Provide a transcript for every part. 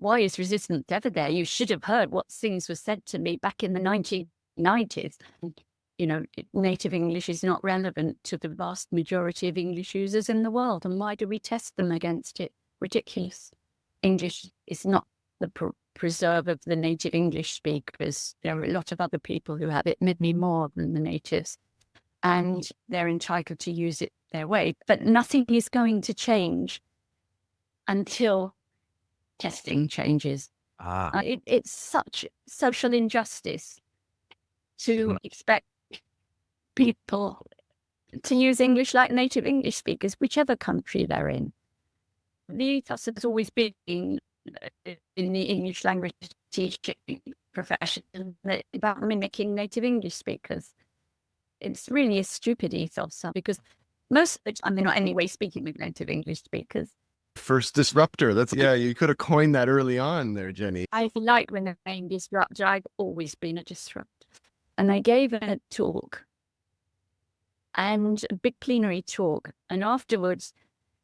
why is resistance ever there? You should have heard what things were said to me back in the 1990s. Native English is not relevant to the vast majority of English users in the world. And why do we test them against it? Ridiculous. English is not the preserve of the native English speakers. There are a lot of other people who have it, maybe more than the natives, and they're entitled to use it their way. But nothing is going to change until testing changes. It's such social injustice to expect people to use English like native English speakers, whichever country they're in. The ethos has always been in the English language teaching profession about mimicking native English speakers. It's really a stupid ethos because most of the time they're not anyway speaking with native English speakers. First disruptor. You could have coined that early on there, Jenny. I like when the name disruptor. I've always been a disruptor. And I gave a talk, and a big plenary talk. And afterwards,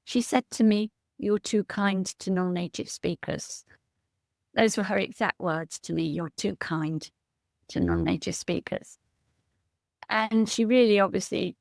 she said to me, "You're too kind to non-native speakers." Those were her exact words to me. "You're too kind to non-native speakers." And she really obviously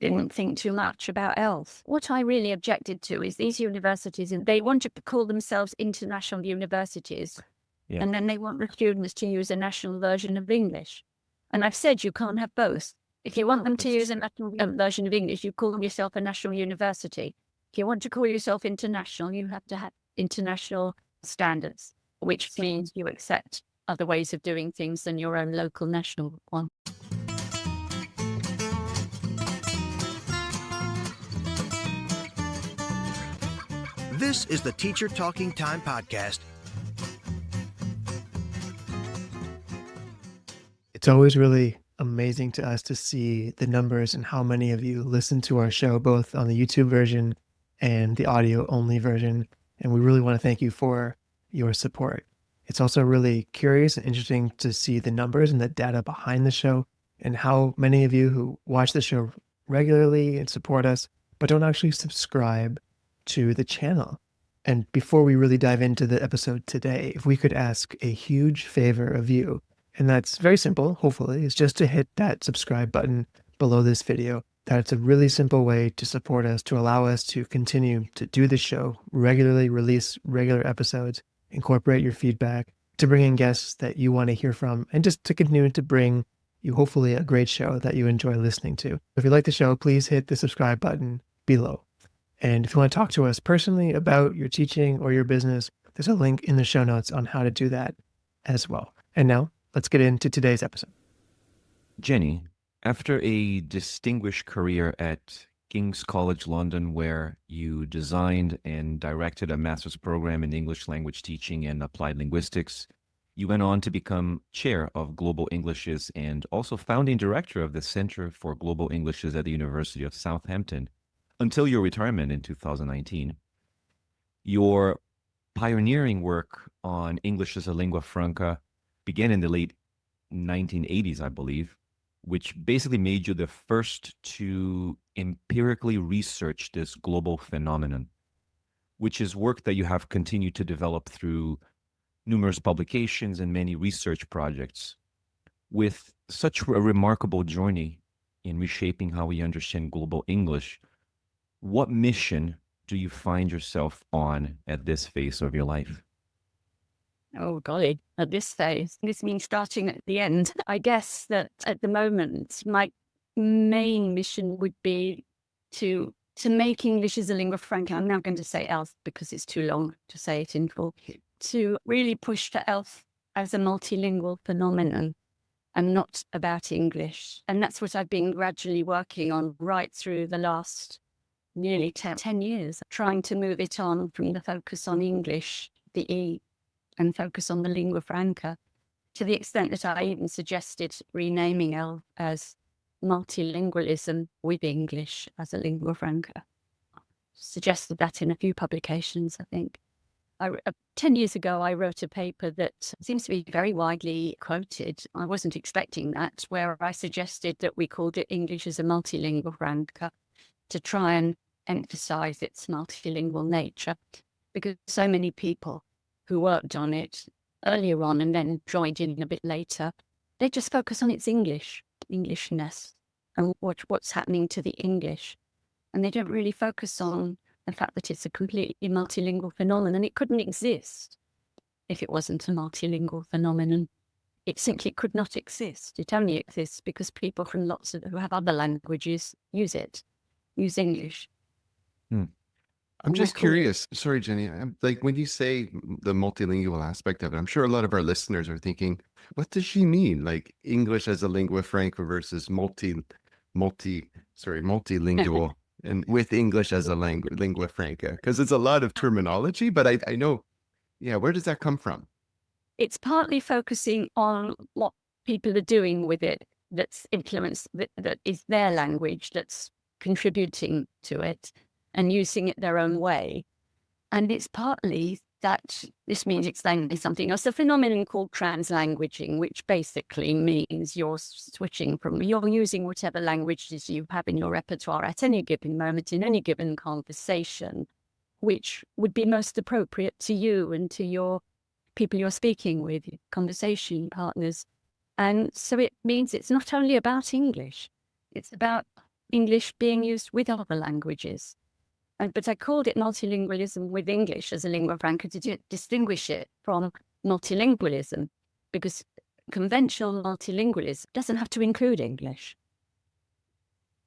didn't think too much about else. What I really objected to is these universities, and they want to call themselves international universities. Yeah. And then they want the students to use a national version of English. And I've said you can't have both. If you want them to use a national version of English, you call yourself a national university. If you want to call yourself international, you have to have international standards, which means you accept other ways of doing things than your own local national one. This is the Teacher Talking Time podcast. It's always really amazing to us to see the numbers and how many of you listen to our show, both on the YouTube version and the audio only version. And we really want to thank you for your support. It's also really curious and interesting to see the numbers and the data behind the show and how many of you who watch the show regularly and support us, but don't actually subscribe to the channel. And before we really dive into the episode today, if we could ask a huge favor of you, and that's very simple, hopefully, is just to hit that subscribe button below this video. That's a really simple way to support us, to allow us to continue to do the show, regularly release regular episodes, incorporate your feedback, to bring in guests that you want to hear from, and just to continue to bring you hopefully a great show that you enjoy listening to. If you like the show, please hit the subscribe button below. And if you want to talk to us personally about your teaching or your business, there's a link in the show notes on how to do that as well. And now, let's get into today's episode. Jenny, after a distinguished career at King's College London, where you designed and directed a master's program in English language teaching and applied linguistics, you went on to become chair of Global Englishes and also founding director of the Center for Global Englishes at the University of Southampton until your retirement in 2019. Your pioneering work on English as a lingua franca began in the late 1980s, I believe, which basically made you the first to empirically research this global phenomenon, which is work that you have continued to develop through numerous publications and many research projects. With such a remarkable journey in reshaping how we understand global English, what mission do you find yourself on at this phase of your life? Oh, golly, at this phase, this means starting at the end. I guess that at the moment, my main mission would be to make English as a lingua franca. I'm now going to say ELF because it's too long to say it in full. To really push for ELF as a multilingual phenomenon and not about English. And that's what I've been gradually working on right through the last nearly 10 years, trying to move it on from the focus on English, the E, and focus on the lingua franca, to the extent that I even suggested renaming ELF as Multilingualism with English as a lingua franca. Suggested that in a few publications, I think. 10 years ago, I wrote a paper that seems to be very widely quoted. I wasn't expecting that, where I suggested that we called it English as a multilingua franca to try and emphasize its multilingual nature, because so many people who worked on it earlier on and then joined in a bit later, they just focus on its Englishness and what's happening to the English. And they don't really focus on the fact that it's a completely multilingual phenomenon. It couldn't exist if it wasn't a multilingual phenomenon. It simply could not exist. It only exists because people from who have other languages use English. I'm just curious. Sorry, Jenny. I'm like, when you say the multilingual aspect of it, I'm sure a lot of our listeners are thinking, what does she mean? Like English as a lingua franca versus multilingual and with English as a lingua franca? Because it's a lot of terminology, but I know, yeah, where does that come from? It's partly focusing on what people are doing with it that's influenced, that is their language, that's contributing to it and using it their own way. And it's partly that this means explaining something else, a phenomenon called translanguaging, which basically means you're using whatever languages you have in your repertoire at any given moment, in any given conversation, which would be most appropriate to you and to your people you're speaking with, your conversation partners. And so it means it's not only about English, it's about English being used with other languages. But I called it multilingualism with English as a lingua franca to distinguish it from multilingualism, because conventional multilingualism doesn't have to include English.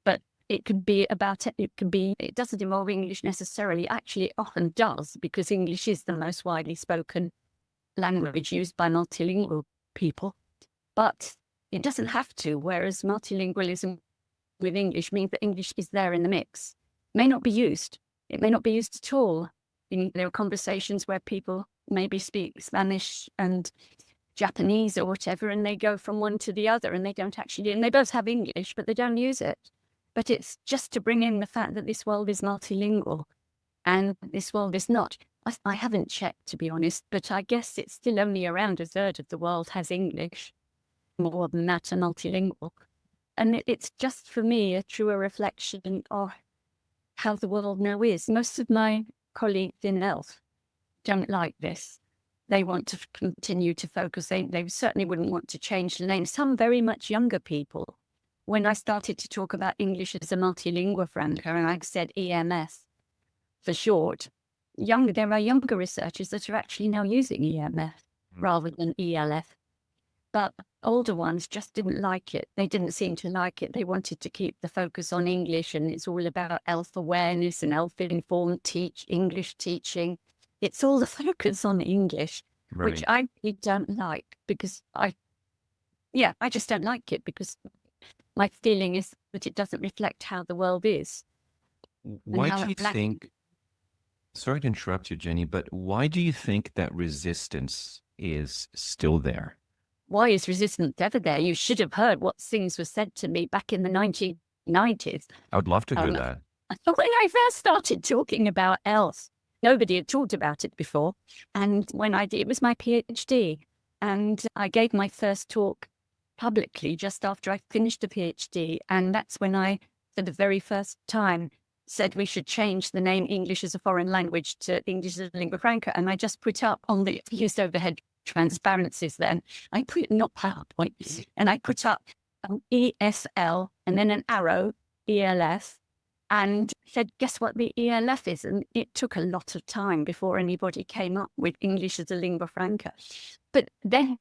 But it doesn't involve English necessarily. Actually, it often does, because English is the most widely spoken language used by multilingual people. But it doesn't have to, whereas multilingualism with English means that English is there in the mix. May not be used. It may not be used at all. There are conversations where people maybe speak Spanish and Japanese or whatever, and they go from one to the other, and they don't actually, and they both have English, but they don't use it. But it's just to bring in the fact that this world is multilingual, and this world is not. I haven't checked, to be honest, but I guess it's still only around a third of the world has English. More than that are multilingual. And it's just, for me, a truer reflection of how the world now is. Most of my colleagues in ELF don't like this. They want to continue to focus. They certainly wouldn't want to change the name. Some very much younger people, when I started to talk about English as a multilingua franca, and I said EMS for short, there are younger researchers that are actually now using EMS rather than ELF. But older ones just didn't like it. They didn't seem to like it. They wanted to keep the focus on English, and it's all about ELF awareness and ELF-informed English teaching. It's all the focus on English, Right. which I really don't like, because I just don't like it, because my feeling is that it doesn't reflect how the world is. Why how do you it lack- think, sorry to interrupt you, Jenny, but why do you think that resistance is still there? Why is resistance ever there? You should have heard what things were said to me back in the 1990s. I would love to hear Um, that. When I first started talking about ELF, nobody had talked about it before. And when I did, it was my PhD. And I gave my first talk publicly just after I finished the PhD. And that's when I, for the very first time, said we should change the name English as a foreign language to English as a lingua franca. And I just put up on the used overhead transparencies then. I put, not PowerPoint, and I put up ESL and then an arrow, ELF, and said, guess what the ELF is? And it took a lot of time before anybody came up with English as a lingua franca. But then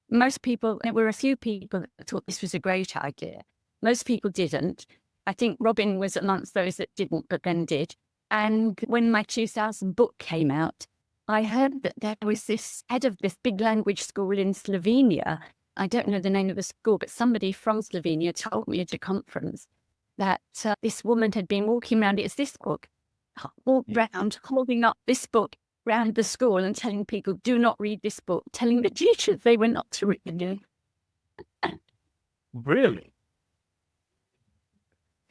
there were a few people that thought this was a great idea. Most people didn't. I think Robin was amongst those that didn't, but then did. And when my 2000 book came out, I heard that there was this head of this big language school in Slovenia. I don't know the name of the school, but somebody from Slovenia told me at a conference that this woman had been walking around, it's this book, walked around holding up this book around the school and telling people, do not read this book, telling the teachers they were not to read it. Really?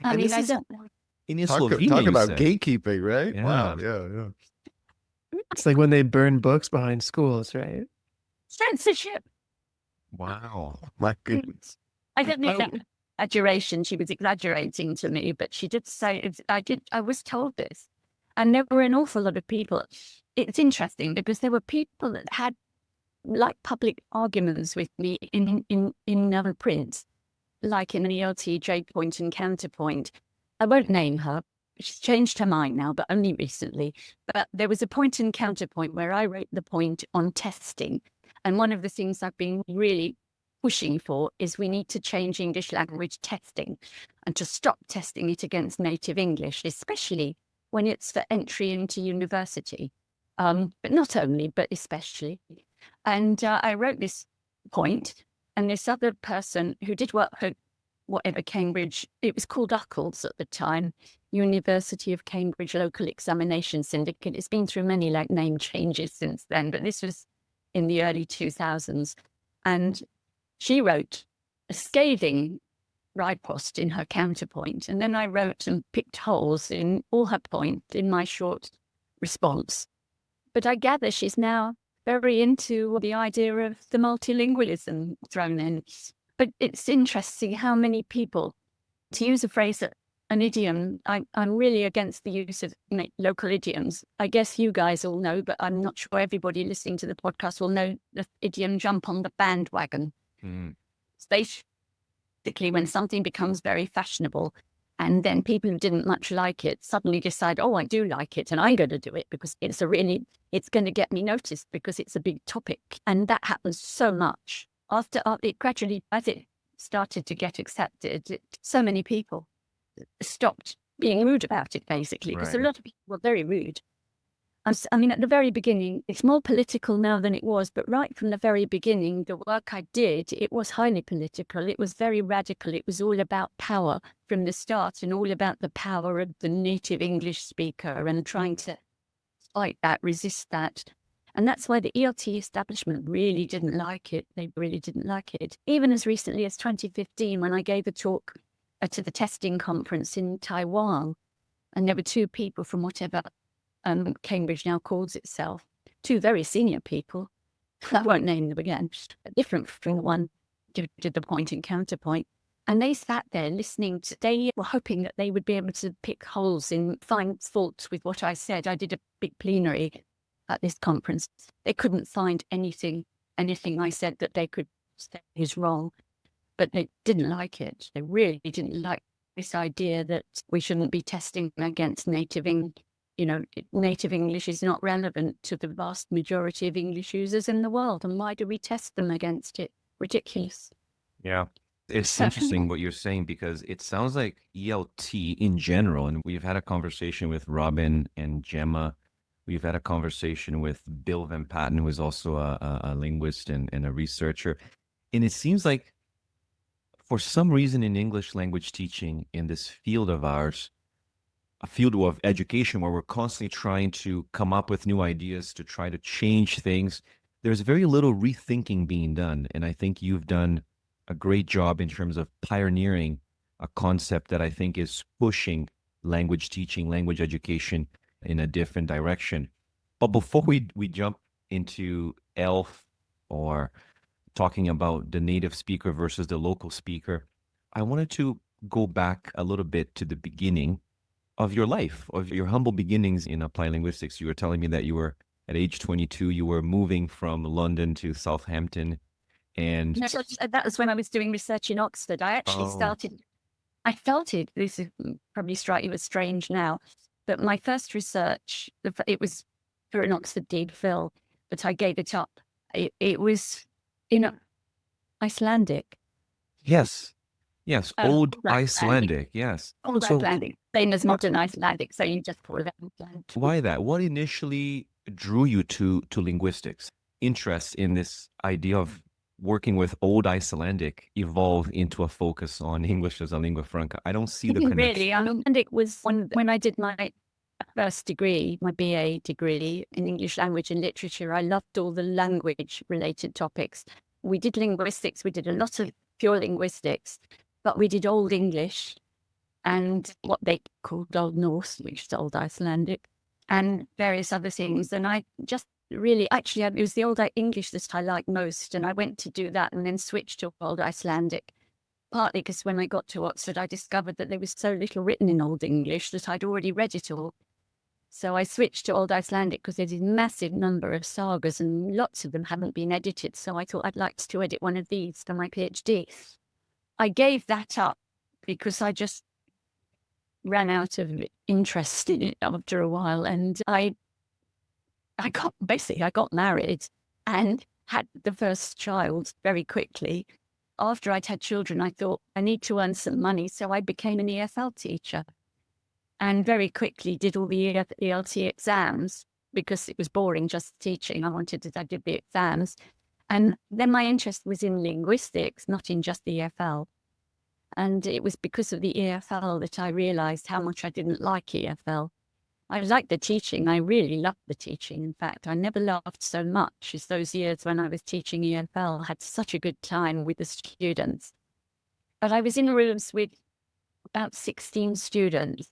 I And mean, this I is- don't know. In Talk Slovenia, you about said. gatekeeping, right? Yeah. Wow. Yeah. It's like when they burn books behind schools, right? Censorship. Wow. My goodness. I don't think that was exaggeration. She was exaggerating to me, but she did say, I was told this. And there were an awful lot of people it's interesting because there were people that had like public arguments with me in other prints, like in the LTJ Point and Counterpoint. I won't name her. She's changed her mind now, but only recently. But there was a Point and Counterpoint where I wrote the point on testing. And one of the things I've been really pushing for is we need to change English language testing and to stop testing it against native English, especially when it's for entry into university. But not only, but especially. And I wrote this point, and this other person who did work for whatever Cambridge, it was called UCCLS at the time, University of Cambridge Local Examination Syndicate. It's been through many like name changes since then, but this was in the early 2000s. And she wrote a scathing riposte in her counterpoint. And then I wrote and picked holes in all her point in my short response. But I gather she's now very into the idea of the multilingualism thrown in. But it's interesting how many people, to use a phrase, an idiom, I'm really against the use of local idioms. I guess you guys all know, but I'm not sure everybody listening to the podcast will know the idiom jump on the bandwagon. It's basically when something becomes very fashionable and then people who didn't much like it suddenly decide, oh, I do like it and I'm going to do it because it's going to get me noticed because it's a big topic. And that happens so much. After it gradually, as it started to get accepted, so many people stopped being rude about it, basically, because a lot of people were very rude. I mean, at the very beginning, it's more political now than it was, but right from the very beginning, the work I did, it was highly political. It was very radical. It was all about power from the start and all about the power of the native English speaker and trying to fight that, resist that. And that's why the ELT establishment really didn't like it. They really didn't like it. Even as recently as 2015, when I gave a talk to the testing conference in Taiwan, and there were two people from whatever Cambridge now calls itself, two very senior people. I won't name them again, different from the one did the point and counterpoint. And they sat there listening they were hoping that they would be able to pick holes in, find faults with what I said. I did a big plenary at this conference. They couldn't find anything I said that they could say is wrong, but they didn't like it. They really didn't like this idea that we shouldn't be testing against native English. Native English is not relevant to the vast majority of English users in the world. And why do we test them against it? Ridiculous. Yeah. It's interesting what you're saying because it sounds like ELT in general, and we've had a conversation with Robin and Gemma. We've had a conversation with Bill Van Patten, who is also a linguist and a researcher. And it seems like for some reason in English language teaching in this field of ours, a field of education where we're constantly trying to come up with new ideas to try to change things, there's very little rethinking being done. And I think you've done a great job in terms of pioneering a concept that I think is pushing language teaching, language education in a different direction. But before we jump into ELF or talking about the native speaker versus the local speaker, I wanted to go back a little bit to the beginning of your life, of your humble beginnings in applied linguistics. You were telling me that you were at age 22, you were moving from London to Southampton. And that was when I was doing research in Oxford. I actually started, this is probably strike you as strange now, but my first research, it was for an Oxford Deed Phil, but I gave it up. It was in Icelandic. Yes, Old Icelandic. Icelandic, yes. Old Icelandic, same as modern Icelandic, so you just call it Icelandic. Why that? What initially drew you to linguistics? Interest in this idea of working with Old Icelandic evolve into a focus on English as a lingua franca? I don't see the connection. Really, Icelandic was when I did my first degree, my BA degree in English language and literature. I loved all the language-related topics. We did linguistics. We did a lot of pure linguistics, but we did Old English and what they called Old Norse, which is Old Icelandic, and various other things. And I just really, actually, it was the Old English that I liked most. And I went to do that and then switched to Old Icelandic, partly because when I got to Oxford, I discovered that there was so little written in Old English that I'd already read it all. So I switched to Old Icelandic because there's a massive number of sagas and lots of them haven't been edited. So I thought I'd like to edit one of these for my PhD. I gave that up because I just ran out of interest in it after a while. And I got married and had the first child very quickly. After I'd had children, I thought I need to earn some money. So I became an EFL teacher and very quickly did all the ELT exams because it was boring just teaching. I did the exams. And then my interest was in linguistics, not in just the EFL. And it was because of the EFL that I realized how much I didn't like EFL. I liked the teaching. I really loved the teaching. In fact, I never laughed so much as those years when I was teaching EFL. I had such a good time with the students. But I was in rooms with about 16 students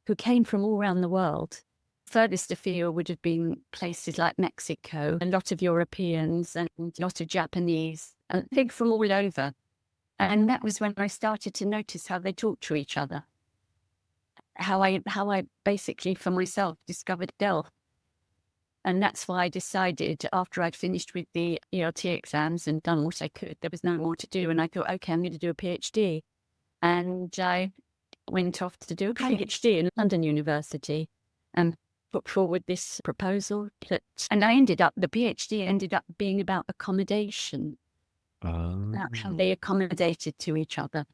who came from all around the world. Furthest afield would have been places like Mexico, a lot of Europeans and a lot of Japanese, and big from all over. And that was when I started to notice how they talk to each other. How I basically for myself discovered Delft. And that's why I decided after I'd finished with the ELT exams and done what I could, there was no more to do. And I thought, okay, I'm going to do a PhD. And I went off to do a PhD in London University and put forward this proposal. And the PhD ended up being about accommodation, about how they accommodated to each other.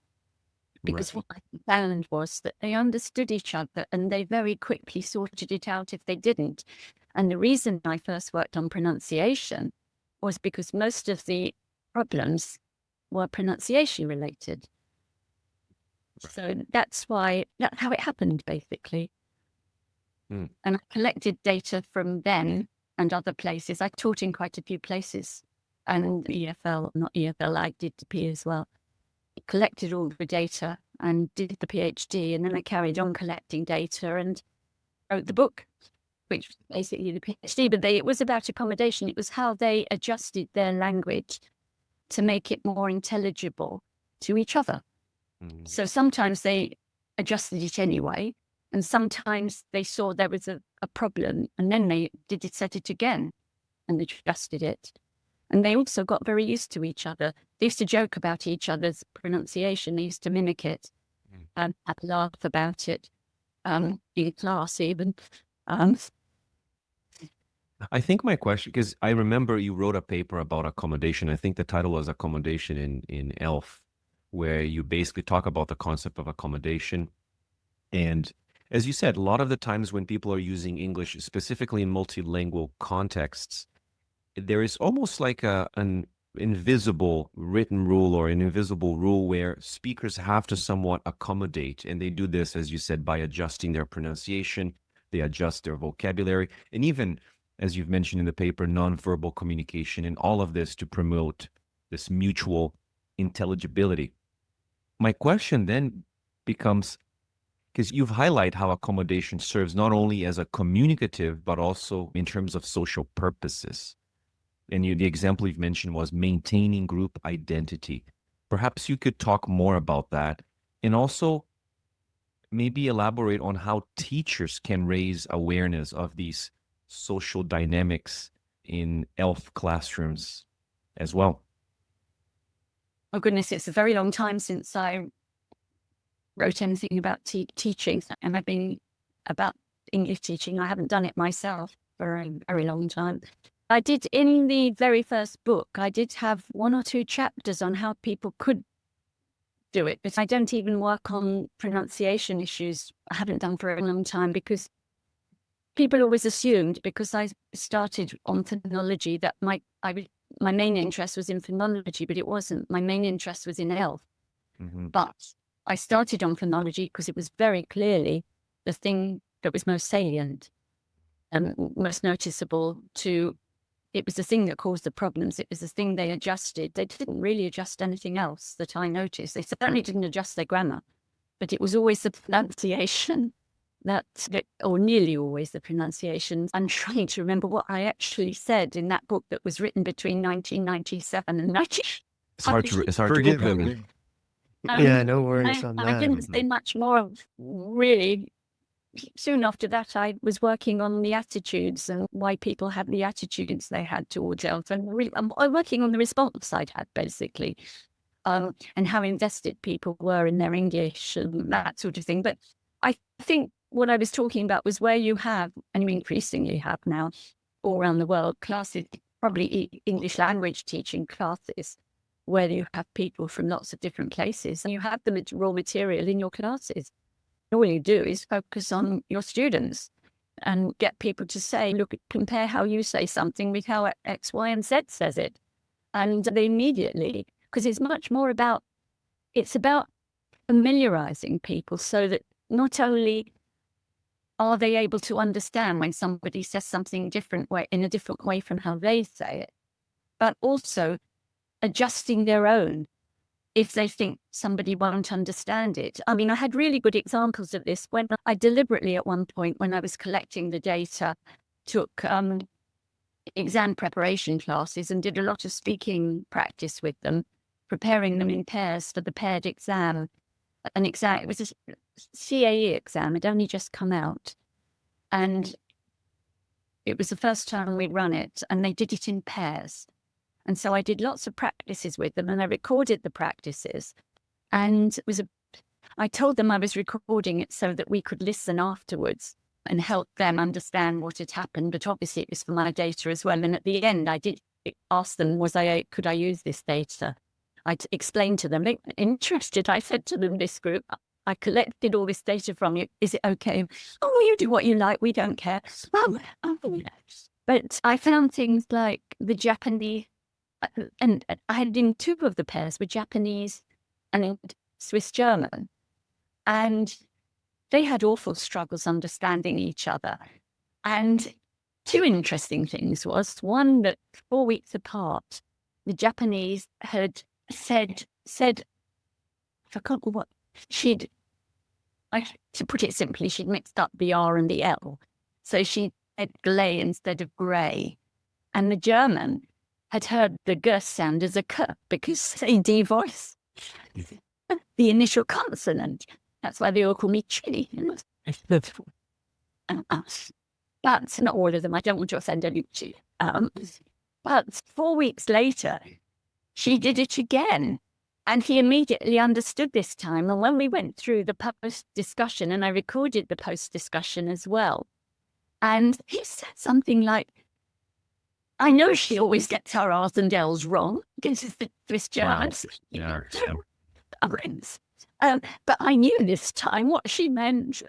Because what I found was that they understood each other and they very quickly sorted it out if they didn't. And the reason I first worked on pronunciation was because most of the problems were pronunciation related. So that's how it happened, basically. And I collected data from them and other places. I taught in quite a few places and not EFL, I did the P as well. Collected all the data and did the PhD. And then I carried on collecting data and wrote the book, which was basically the PhD. But it was about accommodation. It was how they adjusted their language to make it more intelligible to each other. So sometimes they adjusted it anyway, and sometimes they saw there was a problem, and then they set it again and adjusted it. And they also got very used to each other. They used to joke about each other's pronunciation. They used to mimic it and have a laugh about it in class even. I think my question, because I remember you wrote a paper about accommodation. I think the title was Accommodation in ELF, where you basically talk about the concept of accommodation. And as you said, a lot of the times when people are using English, specifically in multilingual contexts, there is almost like an invisible written rule or an invisible rule where speakers have to somewhat accommodate. And they do this, as you said, by adjusting their pronunciation, they adjust their vocabulary, and even, as you've mentioned in the paper, nonverbal communication, and all of this to promote this mutual intelligibility. My question then becomes, because you've highlighted how accommodation serves not only as a communicative, but also in terms of social purposes. And the example you've mentioned was maintaining group identity. Perhaps you could talk more about that and also maybe elaborate on how teachers can raise awareness of these social dynamics in ELF classrooms as well. Oh goodness, it's a very long time since I wrote anything about teaching, and I've been about English teaching. I haven't done it myself for a very long time. I did, in the very first book, I did have 1 or 2 chapters on how people could do it, but I don't even work on pronunciation issues. I haven't done for a long time because people always assumed, because I started on phonology, that my main interest was in phonology, but it wasn't. My main interest was in ELF. But I started on phonology because it was very clearly the thing that was most salient and most noticeable to. It was the thing that caused the problems. It was the thing they adjusted. They didn't really adjust anything else that I noticed. They certainly didn't adjust their grammar, but it was always the pronunciation or nearly always the pronunciation. I'm trying to remember what I actually said in that book that was written between 1997 and 19. It's hard to Forgive remember. him. Yeah, no worries on that. I didn't say much more, really. soon after that, I was working on the attitudes and why people had the attitudes they had towards ELF. And really, I'm working on the response I'd had, basically, and how invested people were in their English and that sort of thing. But I think what I was talking about was where you have, and you increasingly have now, all around the world, classes, probably English language teaching classes, where you have people from lots of different places, and you have the raw material in your classes. All you do is focus on your students and get people to say, look, compare how you say something with how X, Y, and Z says it. And they immediately, because it's much more about, it's about familiarizing people so that not only are they able to understand when somebody says something different way, in a different way from how they say it, but also adjusting their own if they think somebody won't understand it. I mean, I had really good examples of this when I deliberately, at one point, when I was collecting the data, took exam preparation classes and did a lot of speaking practice with them, preparing them in pairs for the paired exam. An exam, it was a CAE exam, it only just come out. And it was the first time we'd run it, and they did it in pairs. And so I did lots of practices with them, and I recorded the practices. And I told them I was recording it so that we could listen afterwards and help them understand what had happened. But obviously it was for my data as well. And at the end, I did ask them, could I use this data? I explained to them, they were interested. I said to them, this group, I collected all this data from you. Is it okay? Oh, you do what you like. We don't care. But I found things like the Japanese, and I had in two of the pairs were Japanese and Swiss German. And they had awful struggles understanding each other. And two interesting things was, one, that 4 weeks apart, the Japanese had said, I forgot what, to put it simply, she'd mixed up the R and the L. So she said glay instead of grey. And the German had heard the G sound as a K because they devoice the initial consonant. That's why they all call me Chili. But not all of them. I don't want to offend Alucci. But 4 weeks later, she did it again. And he immediately understood this time. And when we went through the post-discussion, and I recorded the post-discussion as well, and he said something like, I know she always gets her R's and L's wrong. This is the Swiss Germans. Yeah. But I knew this time what she meant.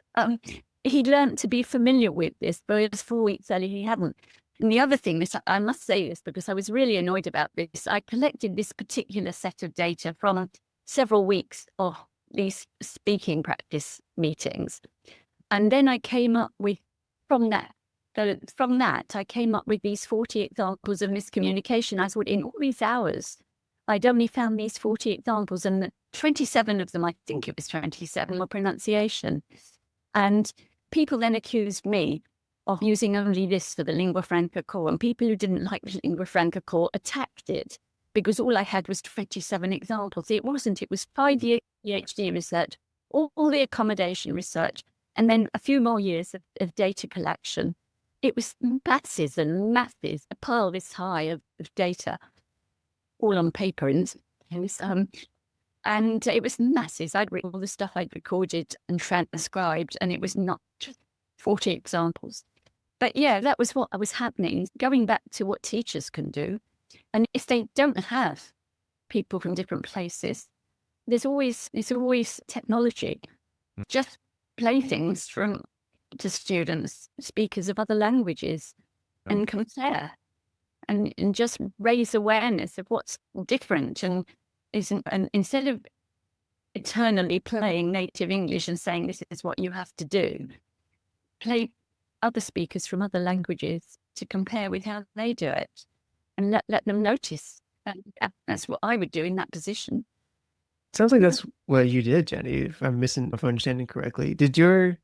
He learned to be familiar with this, whereas 4 weeks earlier he hadn't. And the other thing, this I must say this because I was really annoyed about this. I collected this particular set of data from several weeks of these speaking practice meetings. And then I came up with, from that, I came up with these 40 examples of miscommunication. I thought in all these hours, I'd only found these 40 examples, and 27 of them, I think it was 27, were pronunciation. And people then accused me of using only this for the Lingua Franca core, and people who didn't like the Lingua Franca core attacked it because all I had was 27 examples. It wasn't. It was 5 years PhD research, all the accommodation research, and then a few more years of data collection. It was masses and masses, a pile this high of data, all on paper. And it was masses. I'd read all the stuff I'd recorded and transcribed, and it was not just 40 examples. But yeah, that was what was happening. Going back to what teachers can do, and if they don't have people from different places, there's always technology. Just play things to students, speakers of other languages, and compare, and just raise awareness of what's different, and instead of eternally playing native English and saying this is what you have to do, play other speakers from other languages to compare with how they do it, and let them notice. And that's what I would do in that position. Sounds like that's what you did, Jenny, if I'm understanding correctly. Did your,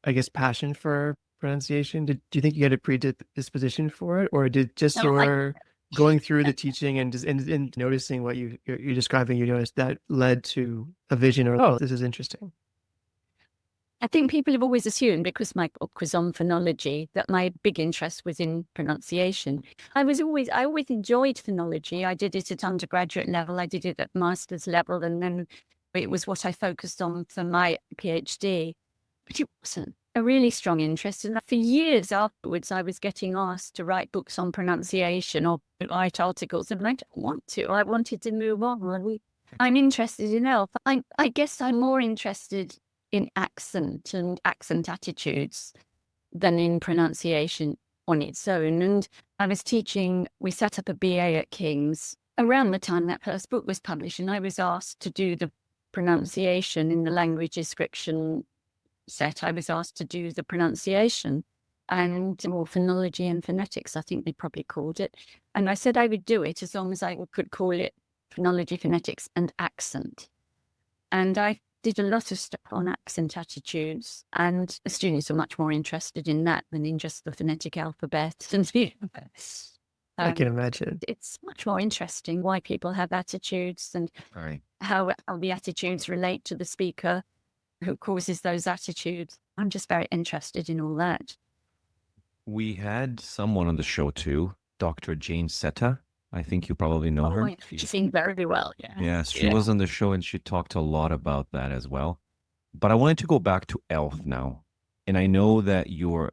I guess, passion for pronunciation, do you think you had a predisposition for it, or did just going through the teaching and noticing what you're describing, you noticed that led to a vision, or, oh, this is interesting? I think people have always assumed, because my book was on phonology, that my big interest was in pronunciation. I always enjoyed phonology. I did it at undergraduate level, I did it at master's level, and then it was what I focused on for my PhD. But it wasn't a really strong interest. And for years afterwards, I was getting asked to write books on pronunciation or write articles, and I don't want to. I wanted to move on. I'm interested in ELF. I guess I'm more interested in accent and accent attitudes than in pronunciation on its own. And I was teaching, we set up a BA at King's around the time that first book was published, and I was asked to do the pronunciation in the language description set. I was asked to do the pronunciation and more phonology and phonetics, I think they probably called it. And I said I would do it as long as I could call it phonology, phonetics, and accent. And I did a lot of stuff on accent attitudes, and the students were much more interested in that than in just the phonetic alphabet. And I can imagine. It's much more interesting why people have attitudes and Right. how the attitudes relate to the speaker, who causes those attitudes. I'm just very interested in all that. We had someone on the show too, Dr. Jane Seta. I think you probably know her. She sings very well. Yeah. Yes, she was on the show and she talked a lot about that as well. But I wanted to go back to ELF now. And I know that your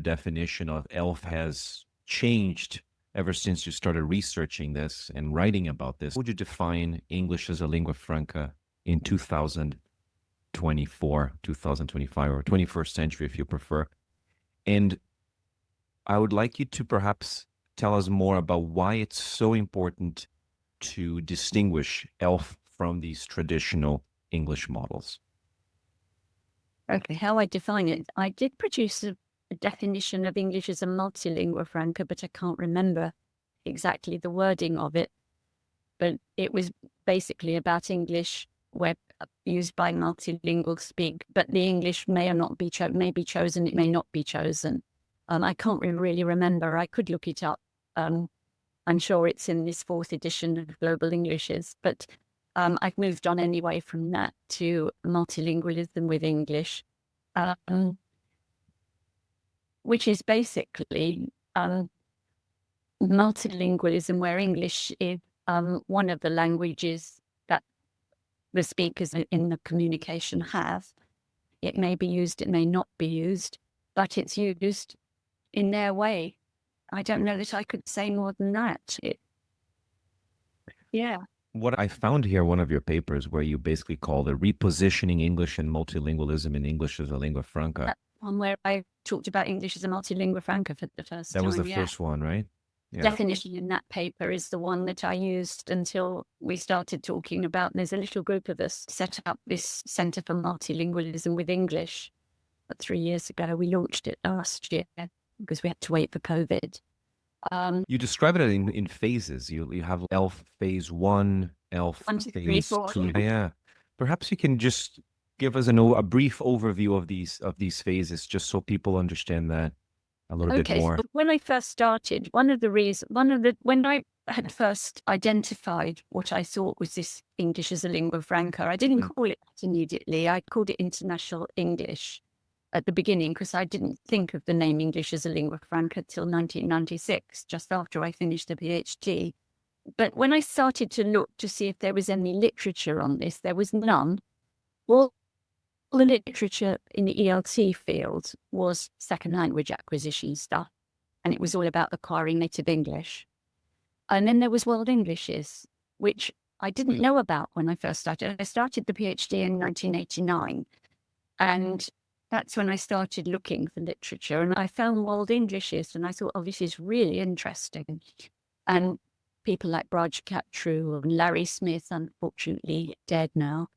definition of ELF has changed ever since you started researching this and writing about this. How would you define English as a lingua franca in 2024, 2025, or 21st century, if you prefer? And I would like you to perhaps tell us more about why it's so important to distinguish ELF from these traditional English models. Okay, how I define it. I did produce a definition of English as a multilingua franca, but I can't remember exactly the wording of it. But it was basically about English where used by multilingual speak, but the English may or not be may be chosen, it may not be chosen. I can't really remember. I could look it up. I'm sure it's in this 4th edition of Global Englishes, but I've moved on anyway from that to multilingualism with English, which is basically multilingualism where English is one of the languages that the speakers in the communication have. It may be used, it may not be used, but it's used in their way. I don't know that I could say more than that. Yeah. What I found here, one of your papers, where you basically called it repositioning English and multilingualism in English as a lingua franca. That one where I talked about English as a multilingua franca for the first time. That was the first one, right? Yeah. Definition in that paper is the one that I used until we started talking about, there's a little group of us set up this Centre for Multilingualism with English. But 3 years ago, we launched it last year because we had to wait for COVID. You describe it in phases. You have ELF phase 1, ELF 1, 2, 3, phase 4. 2. Yeah. Perhaps you can just give us a brief overview of these phases, just so people understand that a little bit more. So when I first started, when I had first identified what I thought was this English as a lingua franca, I didn't call it that immediately. I called it International English at the beginning because I didn't think of the name English as a lingua franca till 1996, just after I finished the PhD. But when I started to look to see if there was any literature on this, there was none. Well, the literature in the ELT field was second language acquisition stuff, and it was all about acquiring native English. And then there was World Englishes, which I didn't know about when I first started. I started the PhD in 1989, and that's when I started looking for literature, and I found World Englishes, and I thought, oh, this is really interesting. And people like Braj Katru and Larry Smith, unfortunately dead now,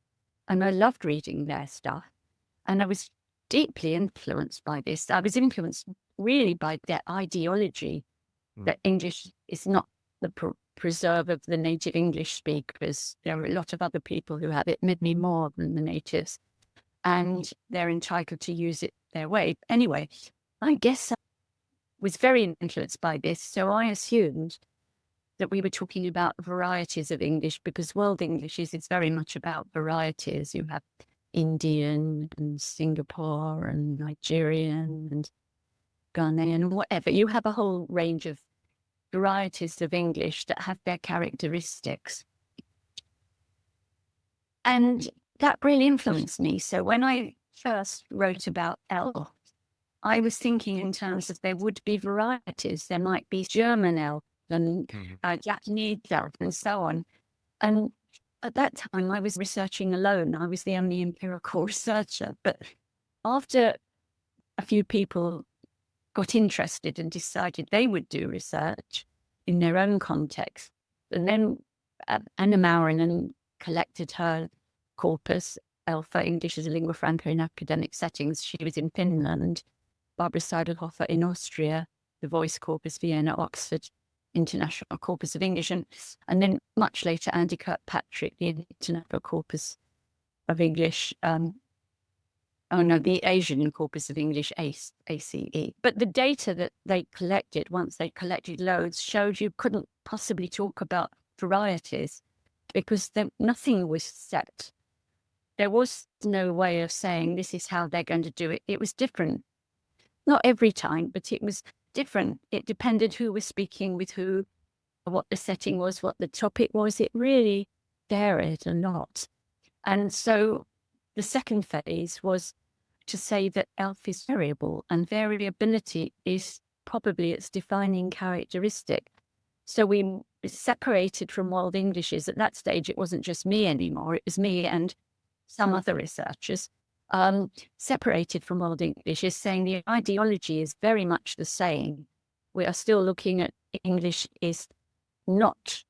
and I loved reading their stuff. And I was deeply influenced by this. I was influenced really by their ideology that English is not the preserve of the native English speakers. There are a lot of other people who have it, maybe more than the natives, and they're entitled to use it their way. Anyway, I guess I was very influenced by this, so I assumed that we were talking about varieties of English because World Englishes is very much about varieties. You have Indian and Singapore and Nigerian and Ghanaian, whatever. You have a whole range of varieties of English that have their characteristics. And that really influenced me. So when I first wrote about elf, I was thinking in terms of there would be varieties. There might be German elf and Japanese elf and so on. And at that time, I was researching alone. I was the only empirical researcher. But after a few people got interested and decided they would do research in their own context, and then Anna Maurinen collected her corpus, Alpha English as a Lingua Franca in academic settings. She was in Finland. Barbara Seidelhofer in Austria, the Voice Corpus, Vienna, Oxford, International Corpus of English, and then much later, Andy Kirkpatrick, the International Corpus of English. The Asian Corpus of English, ACE. But the data that they collected, once they collected loads, showed you couldn't possibly talk about varieties because nothing was set. There was no way of saying this is how they're going to do it. It was different. Not every time, but it was different. It depended who was speaking with who, what the setting was, what the topic was. It really varied a lot. And so the second phase was to say that elf is variable, and variability is probably its defining characteristic. So we separated from World Englishes. At that stage, it wasn't just me anymore. It was me and some other researchers. Separated from World English, is saying the ideology is very much the same. We are still looking at English is not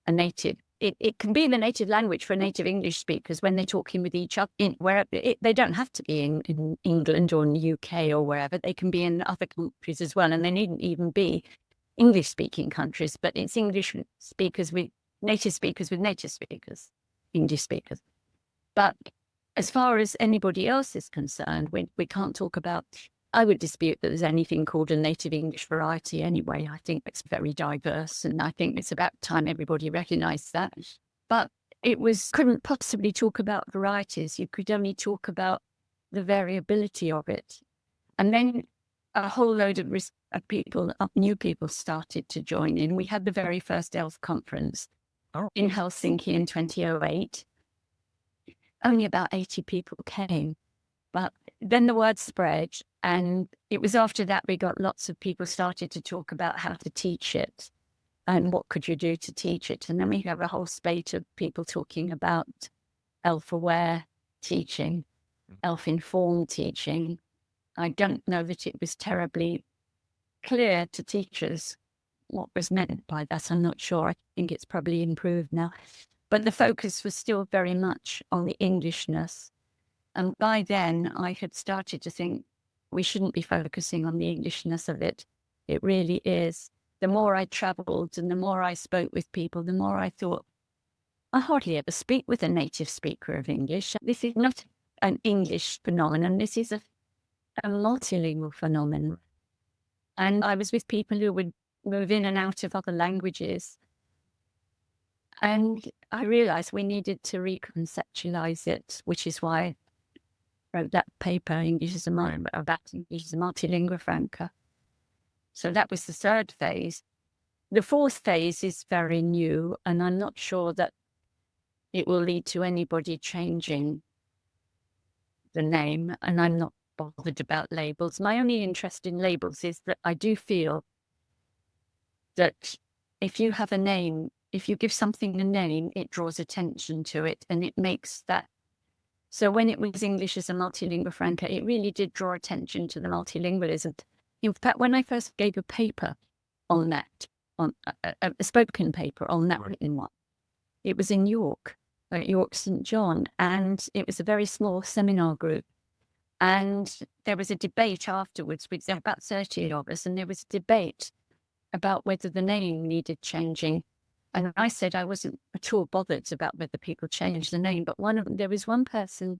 a native. It can be the native language for native English speakers when they're talking with each other. They don't have to be in England or in the UK or wherever. They can be in other countries as well, and they needn't even be English-speaking countries. But it's English speakers with native speakers, English speakers. But as far as anybody else is concerned, we can't talk about, I would dispute that there's anything called a native English variety anyway. I think it's very diverse, and I think it's about time everybody recognised that. But couldn't possibly talk about varieties. You could only talk about the variability of it. And then a whole load of new people started to join in. We had the very first ELF conference in Helsinki in 2008. Only about 80 people came, but then the word spread, and it was after that we got lots of people started to talk about how to teach it and what could you do to teach it. And then we have a whole spate of people talking about ELF-aware teaching, ELF-informed teaching. I don't know that it was terribly clear to teachers what was meant by that. I'm not sure. I think it's probably improved now. But the focus was still very much on the Englishness. And by then, I had started to think we shouldn't be focusing on the Englishness of it. It really is. The more I travelled and the more I spoke with people, the more I thought, I hardly ever speak with a native speaker of English. This is not an English phenomenon. This is a multilingual phenomenon. And I was with people who would move in and out of other languages. And I realized we needed to reconceptualize it, which is why I wrote that paper, about English as a Multilingua Franca. So that was the third phase. The fourth phase is very new, and I'm not sure that it will lead to anybody changing the name, and I'm not bothered about labels. My only interest in labels is that I do feel that if you have a name, if you give something a name, it draws attention to it, and it makes that. So when it was English as a Multilingua Franca, it really did draw attention to the multilingualism. In fact, when I first gave a paper on that, on a spoken paper on that written one, it was in York, at York St. John, and it was a very small seminar group. And there was a debate afterwards with about 30 of us, and there was a debate about whether the name needed changing. And I said I wasn't at all bothered about whether people changed the name, but there was one person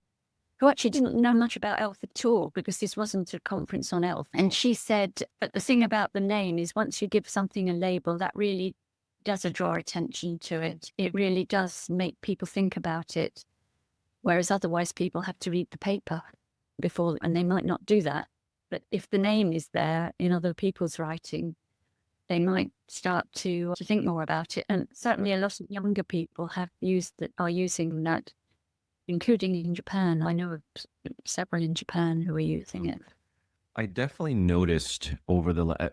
who actually didn't know much about ELF at all, because this wasn't a conference on ELF. And she said, but the thing about the name is once you give something a label, that really does draw attention to it. It really does make people think about it. whereas otherwise people have to read the paper before, and they might not do that. But if the name is there in other people's writing, they might start to think more about it. And certainly a lot of younger people are using that, including in Japan. I know of several in Japan who are using it. I definitely noticed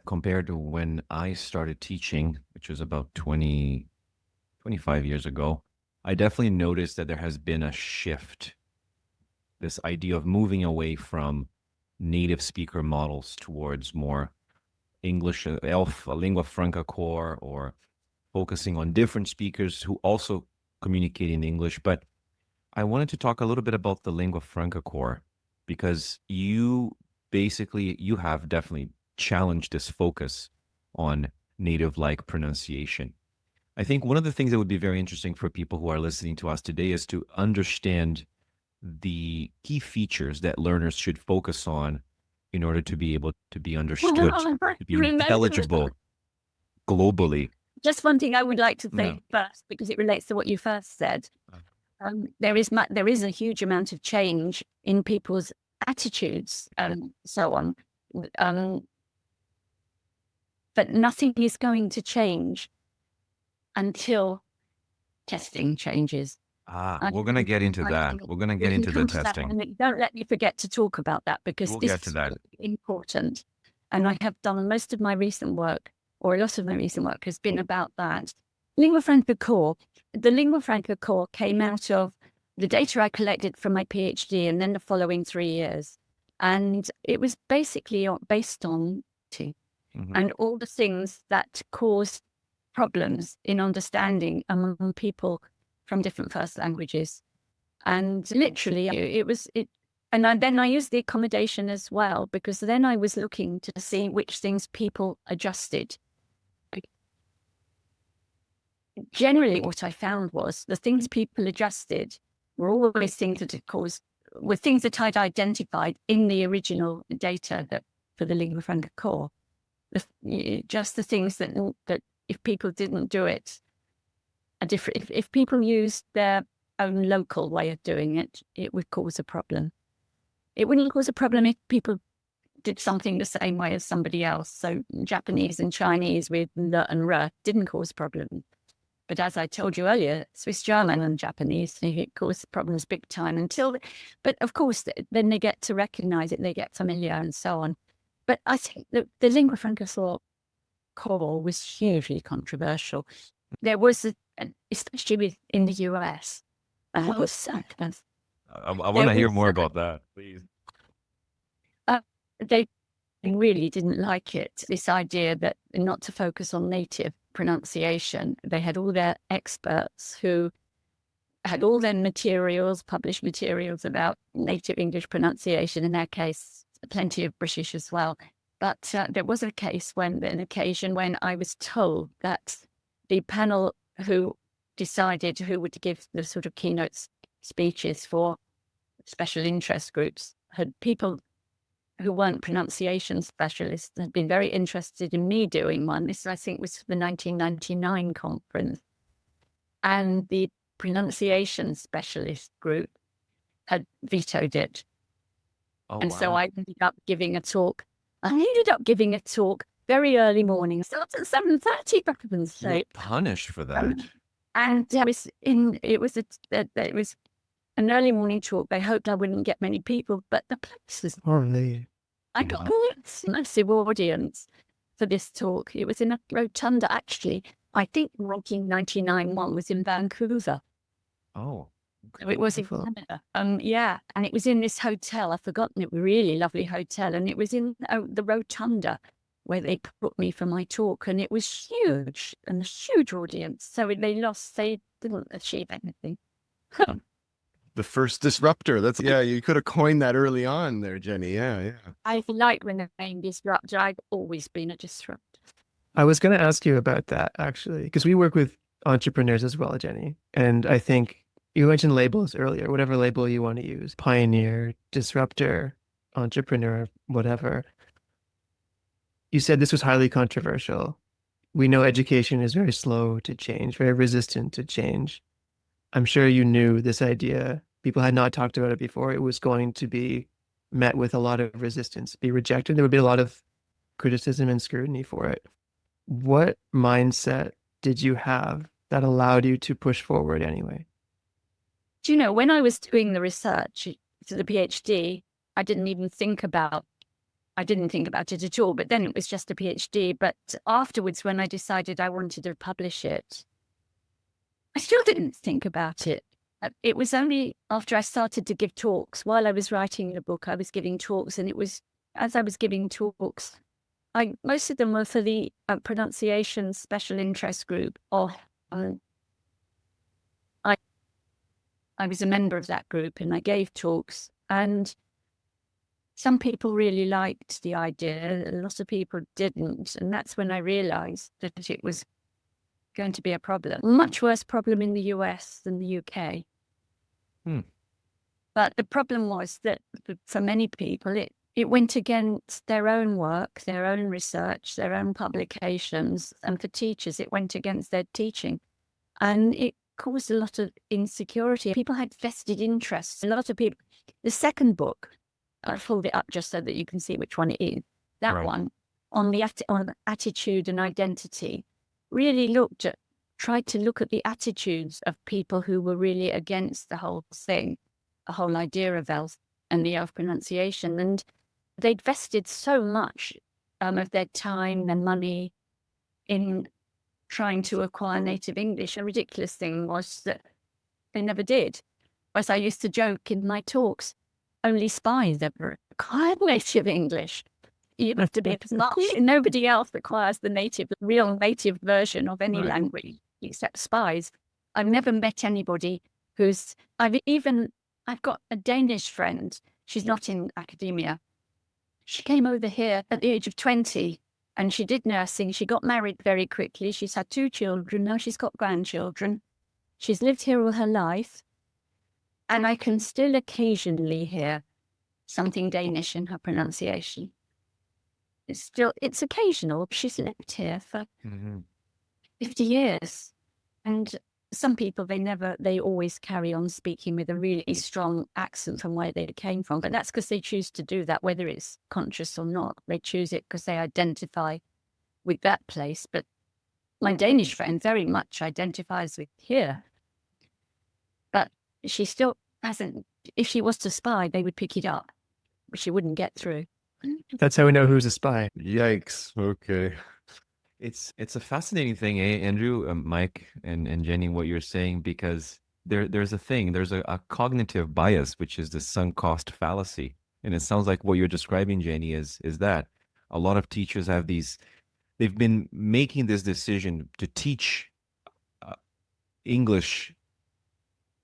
compared to when I started teaching, which was about 25 years ago, I definitely noticed that there has been a shift. This idea of moving away from native speaker models towards more English, ELF, Lingua Franca core, or focusing on different speakers who also communicate in English. But I wanted to talk a little bit about the Lingua Franca core, because you have definitely challenged this focus on native-like pronunciation. I think one of the things that would be very interesting for people who are listening to us today is to understand the key features that learners should focus on in order to be able to be understood, to be intelligible globally. Just one thing I would like to say first, because it relates to what you first said. There is a huge amount of change in people's attitudes and so on. But nothing is going to change until testing changes. We're going to get into that. We're going to get into the testing. Don't let me forget to talk about that, because We'll this get to that. is important. And I have done most of my recent work, or a lot of my recent work has been about that. Lingua Franca core. The Lingua Franca core came out of the data I collected from my PhD and then the following 3 years. And it was basically based on and all the things that caused problems in understanding among people from different first languages. And literally then I used the accommodation as well, because then I was looking to see which things people adjusted. Generally, what I found was the things people adjusted were always things that I'd identified in the original data for the Lingua Franca core. Just the things that if people didn't do it, if people used their own local way of doing it, it would cause a problem. It wouldn't cause a problem if people did something the same way as somebody else. So Japanese and Chinese with l and r didn't cause problems. But as I told you earlier, Swiss German and Japanese, it caused problems big time but of course, then they get to recognize it, they get familiar and so on. But I think the Lingua Franca core was hugely controversial. There was, especially in the US, I want to hear more about that, please. They really didn't like it, this idea that not to focus on native pronunciation. They had all their experts who had all their published materials about native English pronunciation, in their case, plenty of British as well. But there was an occasion when I was told that the panel who decided who would give the sort of keynote speeches for special interest groups had people who weren't pronunciation specialists, had been very interested in me doing one. This, I think, was the 1999 conference. And the pronunciation specialist group had vetoed it. So I ended up giving a talk. Very early morning, started at 7:30, for heaven's sake. Punished for that. And it was an early morning talk. They hoped I wouldn't get many people, but the place was. I got a massive audience for this talk. It was in a rotunda, actually. I think 1999 one was in Vancouver. Oh. So it was in Canada. And it was in this hotel. I've forgotten it. Really lovely hotel. And it was in the rotunda where they put me for my talk. And it was huge, and a huge audience. So they didn't achieve anything. The first disruptor. You could have coined that early on there, Jenny. Yeah. I like when the name disruptor. I've always been a disruptor. I was going to ask you about that, actually, because we work with entrepreneurs as well, Jenny. And I think you mentioned labels earlier, whatever label you want to use, pioneer, disruptor, entrepreneur, whatever. You said this was highly controversial. We know education is very slow to change, very resistant to change. I'm sure you knew this idea people had not talked about it before, it was going to be met with a lot of resistance, be rejected. There would be a lot of criticism and scrutiny for it. What mindset did you have that allowed you to push forward anyway? Do you know, when I was doing the research to the PhD, I didn't think about it at all, but then it was just a PhD. But afterwards, when I decided I wanted to publish it, I still didn't think about it. It was only after I started to give talks. While I was writing the book, I was giving talks, and it was as I was giving talks, most of them were for the pronunciation special interest group. I was a member of that group, and I gave talks, and some people really liked the idea. A lot of people didn't, and that's when I realized that it was going to be a problem, much worse problem in the US than the UK. But the problem was that for many people, it went against their own work, their own research, their own publications, and for teachers, it went against their teaching. And it caused a lot of insecurity. People had vested interests. A lot of people, the second book, I pulled it up just so that you can see which one it is. That Right. one on attitude and identity really tried to look at the attitudes of people who were really against the whole thing, the whole idea of ELF and the ELF pronunciation. And they'd vested so much of their time, their money in trying to acquire native English. A ridiculous thing was that they never did. As I used to joke in my talks, only spies ever acquired native English. You have to be smart. Nobody else requires the real native version of any language except spies. I've never met anybody I've got a Danish friend. She's not in academia. She came over here at the age of 20 and she did nursing. She got married very quickly. She's had 2 children. Now she's got grandchildren. She's lived here all her life. And I can still occasionally hear something Danish in her pronunciation. It's occasional. She's lived here for 50 years. And some people, they always carry on speaking with a really strong accent from where they came from. But that's because they choose to do that, whether it's conscious or not. They choose it because they identify with that place. But my Danish friend very much identifies with here. But she still hasn't, if she was to spy, they would pick it up, but she wouldn't get through. That's how we know who's a spy. Yikes. Okay. It's a fascinating thing, Andrew, Mike, and Jenny, what you're saying, because there's a cognitive bias, which is the sunk cost fallacy. And it sounds like what you're describing, Jenny, is that a lot of teachers have they've been making this decision to teach English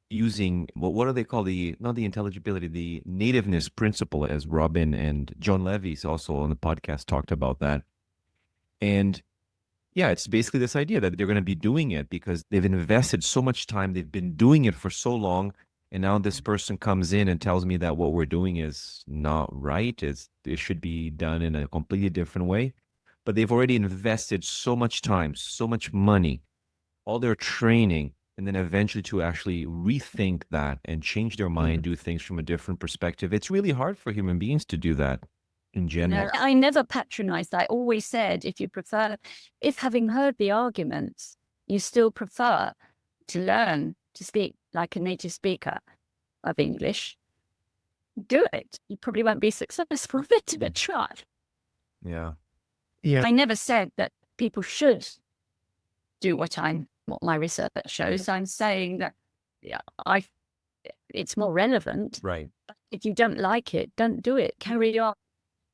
using what do they call not the intelligibility, the nativeness principle, as Robin and John Levy's also on the podcast talked about that. And yeah, it's basically this idea that they're going to be doing it because they've invested so much time, they've been doing it for so long, and now this person comes in and tells me that what we're doing is not right, it should be done in a completely different way. But they've already invested so much time, so much money, all their training, and then eventually to actually rethink that and change their mind, do things from a different perspective. It's really hard for human beings to do that in general. No, I never patronized. I always said, if having heard the arguments, you still prefer to learn to speak like a native speaker of English, do it. You probably won't be successful with it, but try. Yeah. I never said that people should do what my research shows. I'm saying that it's more relevant. Right. But if you don't like it, don't do it. Carry on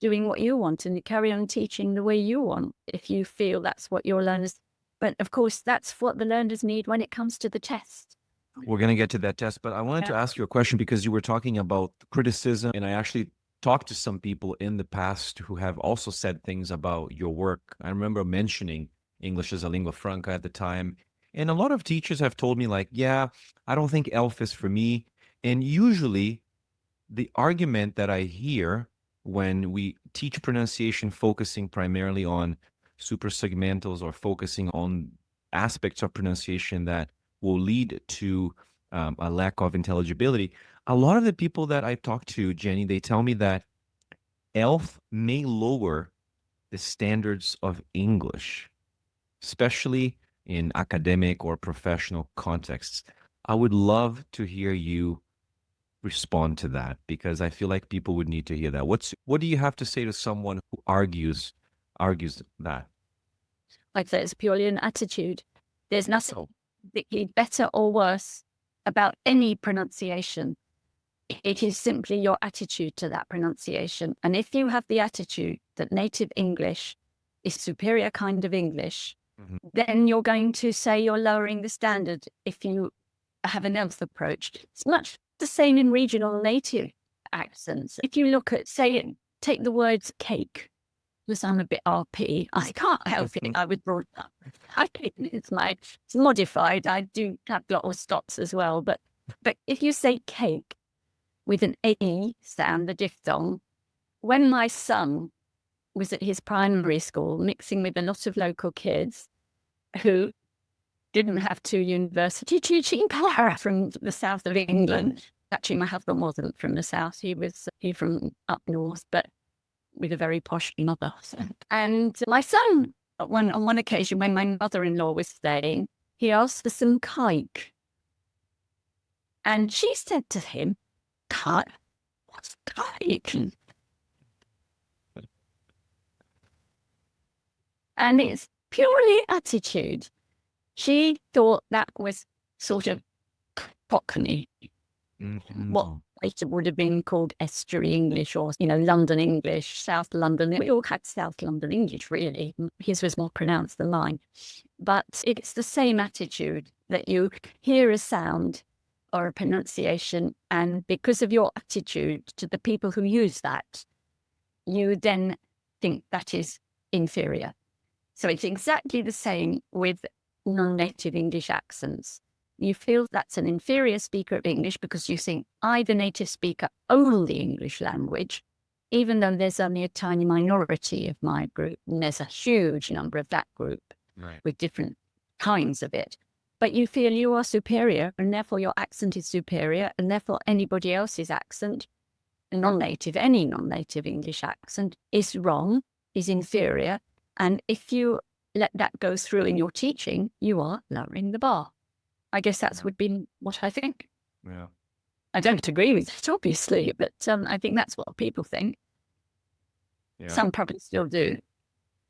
doing what you want and carry on teaching the way you want if you feel that's what your learners. But of course, that's what the learners need when it comes to the test. We're going to get to that test, but I wanted to ask you a question because you were talking about criticism, and I actually talked to some people in the past who have also said things about your work. I remember mentioning English as a lingua franca at the time, and a lot of teachers have told me like, yeah, I don't think ELF is for me. And usually the argument that I hear when we teach pronunciation focusing primarily on suprasegmentals or focusing on aspects of pronunciation that will lead to a lack of intelligibility. A lot of the people that I talk to, Jenny, they tell me that ELF may lower the standards of English, especially in academic or professional contexts. I would love to hear you respond to that, because I feel like people would need to hear that. What do you have to say to someone who argues that? I'd say it's purely an attitude. There's nothing better or worse about any pronunciation. It is simply your attitude to that pronunciation. And if you have the attitude that native English is superior kind of English, then you're going to say you're lowering the standard if you have an ELF approach. It's much the same in regional native accents. If you look at, say, take the words cake, because I'm a bit RP, I can't help it. I was brought up. It's modified. I do have a lot of stops as well. But if you say cake with an A sound, the diphthong, when my son was at his primary school mixing with a lot of local kids who didn't have to university teaching para from the south of England. Actually, my husband wasn't from the south. He from up north, but with a very posh mother. And my son, on one occasion when my mother-in-law was staying, he asked for some cake. And she said to him, "Cake? What's cake?" And it's purely attitude. She thought that was sort of cockney. What later would have been called estuary English, or, London English, South London. We all had South London English, really. His was more pronounced than mine. But it's the same attitude that you hear a sound or a pronunciation, and because of your attitude to the people who use that, you then think that is inferior. So it's exactly the same with non-native English accents. You feel that's an inferior speaker of English because you think I, the native speaker, own the English language, even though there's only a tiny minority of my group, and there's a huge number of that group with different kinds of it. But you feel you are superior, and therefore your accent is superior, and therefore anybody else's accent, any non-native English accent, is wrong, is inferior. And if you let that go through in your teaching, you are lowering the bar. I guess that's would be what I think. Yeah. I don't agree with it, obviously, but I think that's what people think. Yeah. Some probably still do.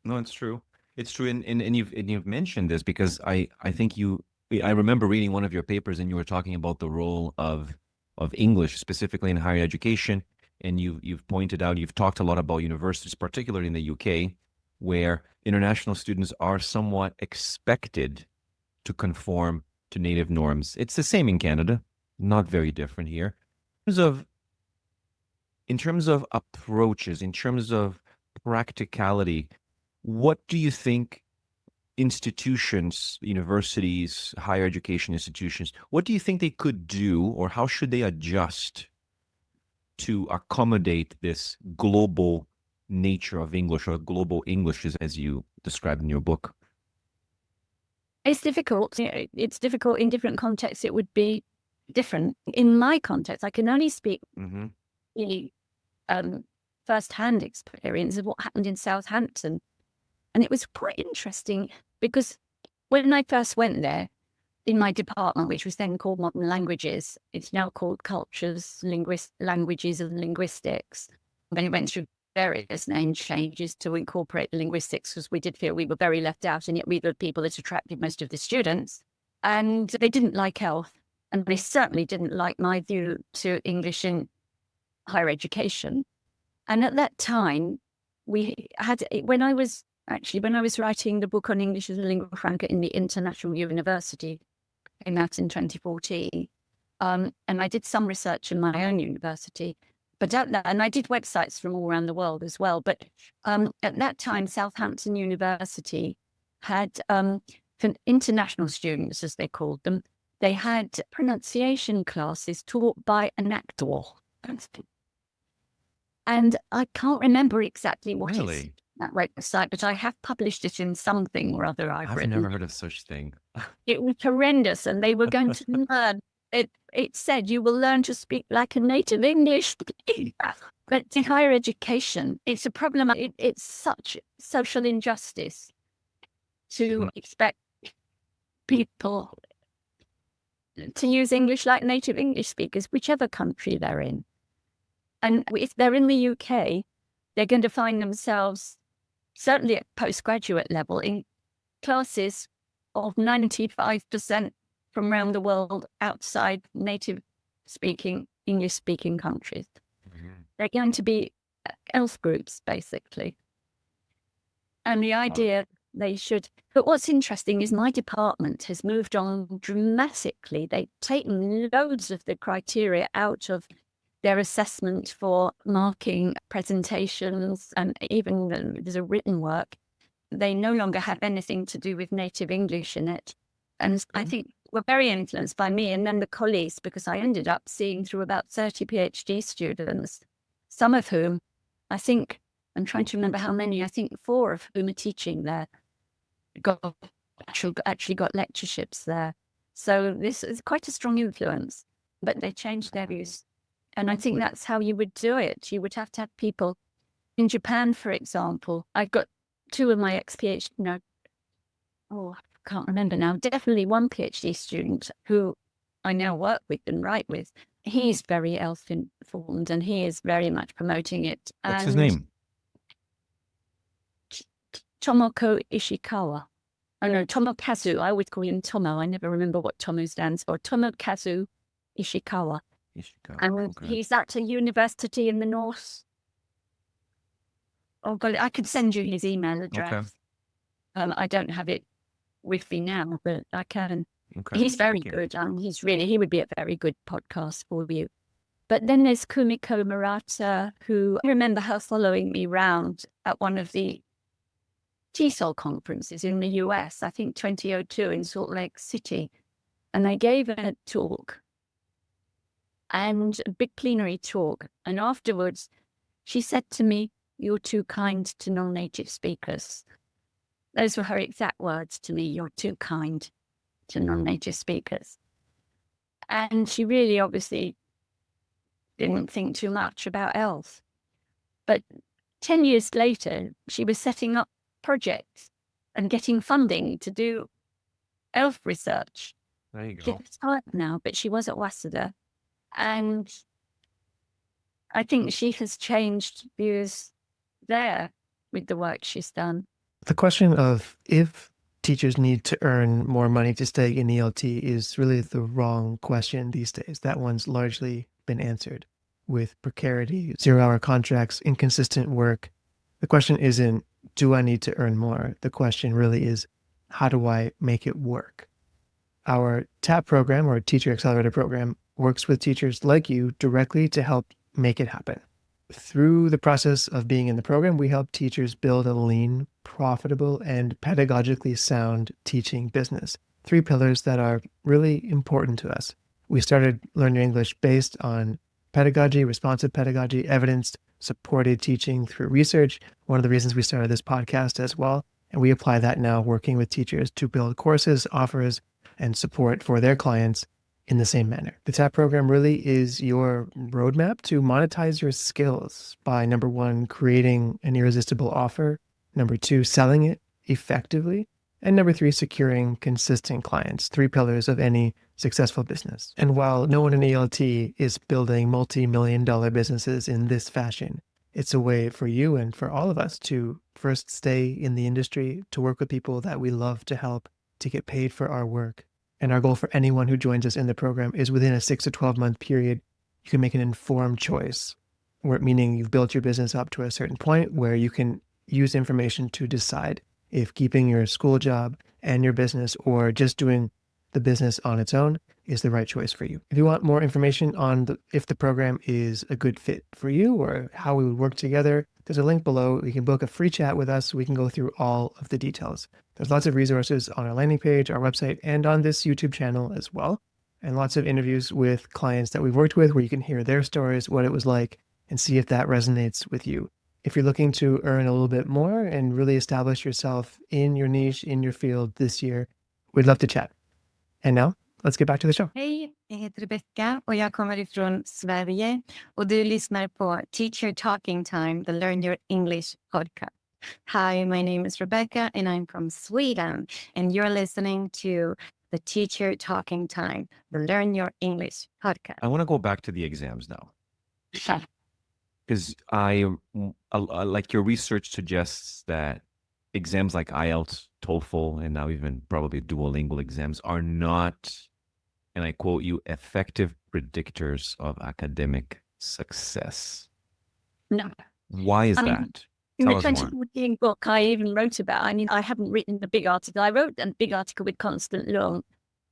No, it's true. It's true. And you've mentioned this because I think I remember reading one of your papers, and you were talking about the role of English, specifically in higher education. And you've pointed out, you've talked a lot about universities, particularly in the UK, where international students are somewhat expected to conform to native norms. It's the same in Canada, not very different here. In terms of approaches, in terms of practicality, what do you think institutions, universities, higher education institutions, what do you think they could do, or how should they adjust to accommodate this global nature of English, or global English, as you described in your book? It's difficult. It's difficult in different contexts. It would be different. In my context, I can only speak really first-hand experience of what happened in Southampton. And it was quite interesting because when I first went there, in my department, which was then called Modern Languages, it's now called Cultures, Languages and Linguistics. Then it went through various name changes to incorporate the linguistics, because we did feel we were very left out, and yet we were the people that attracted most of the students. And they didn't like ELF, and they certainly didn't like my view to English in higher education. And at that time, when I was writing the book on English as a lingua franca in the International University, came out in 2014, and I did some research in my own university. But and I did websites from all around the world as well. But at that time, Southampton University had, for international students, as they called them, they had pronunciation classes taught by an actor. And I can't remember exactly what is that website, but I have published it in something or other I've written. Never heard of such thing. It was horrendous, and they were going to learn it said you will learn to speak like a native English speaker. But in higher education, it's a problem. It's such social injustice to expect people to use English like native English speakers, whichever country they're in. And if they're in the UK, they're going to find themselves, certainly at postgraduate level, in classes of 95% from around the world outside native-speaking, English-speaking countries. They're going to be ELF groups, basically. And the idea they should... But what's interesting is my department has moved on dramatically. They've taken loads of the criteria out of their assessment for marking presentations, and even there's a written work. They no longer have anything to do with native English in it. And I think we're very influenced by me and then the colleagues, because I ended up seeing through about 30 PhD students, some of whom I think, I'm trying to remember how many, I think 4 of whom are teaching there, actually got lectureships there. So this is quite a strong influence, but they changed their views. And I think that's how you would do it. You would have to have people in Japan, for example. I've got 2 of my ex-PhD, I can't remember now, definitely one PhD student who I now work with and write with. He's very ELF informed and he is very much promoting it. What's his name? Tomoko Ishikawa. Oh no, Tomokazu. I always call him Tomo. I never remember what Tomo stands for. Tomokazu Ishikawa. And he's at a university in the north. Oh God, I could send you his email address. Okay. I don't have it with me now, but I can. Okay. He's very good. He would be a very good podcast for you. But then there's Kumiko Murata, who I remember her following me round at one of the TESOL conferences in the US, I think 2002 in Salt Lake City. And I gave a talk, and a big plenary talk. And afterwards, she said to me, "You're too kind to non-native speakers." Those were her exact words to me, "You're too kind to non-native speakers." And she really obviously didn't think too much about ELF. But 10 years later, she was setting up projects and getting funding to do ELF research. There you go. She's retired now, but she was at Waseda. And I think she has changed views there with the work she's done. The question of if teachers need to earn more money to stay in ELT is really the wrong question these days. That one's largely been answered with precarity, 0-hour contracts, inconsistent work. The question isn't, do I need to earn more? The question really is, how do I make it work? Our TAP program, or Teacher Accelerator program, works with teachers like you directly to help make it happen. Through the process of being in the program, we help teachers build a lean, profitable, and pedagogically sound teaching business. 3 pillars that are really important to us. We started learning English based on pedagogy, responsive pedagogy, evidence-supported teaching through research. One of the reasons we started this podcast as well. And we apply that now working with teachers to build courses, offers, and support for their clients in the same manner. The TAP program really is your roadmap to monetize your skills by, number 1, creating an irresistible offer, number 2, selling it effectively, and number 3, securing consistent clients, 3 pillars of any successful business. And while no one in ELT is building multi-million-dollar businesses in this fashion, it's a way for you and for all of us to first stay in the industry, to work with people that we love to help, to get paid for our work. And our goal for anyone who joins us in the program is within a 6 to 12 month period, you can make an informed choice, meaning you've built your business up to a certain point where you can use information to decide if keeping your school job and your business or just doing the business on its own is the right choice for you. If you want more information on if the program is a good fit for you or how we would work together, there's a link below. You can book a free chat with us so we can go through all of the details. There's lots of resources on our landing page, our website, and on this YouTube channel as well. And lots of interviews with clients that we've worked with where you can hear their stories, what it was like, and see if that resonates with you. If you're looking to earn a little bit more and really establish yourself in your niche, in your field this year, we'd love to chat. And now, let's get back to the show. Hey, Jag heter Rebecca och jag kommer ifrån Sverige och du lyssnar på Teacher Talking Time, the Learn Your English podcast. Hi, my name is Rebecca and I'm from Sweden and you're listening to the Teacher Talking Time, the Learn Your English podcast. I want to go back to the exams now. Because like your research suggests that exams like IELTS, TOEFL, and now even probably Duolingo exams are not, and I quote you, effective predictors of academic success. No. Why is I mean, that? In the Tell us more. 2014 book, I even wrote about, I haven't written the big article. I wrote a big article with Constant Long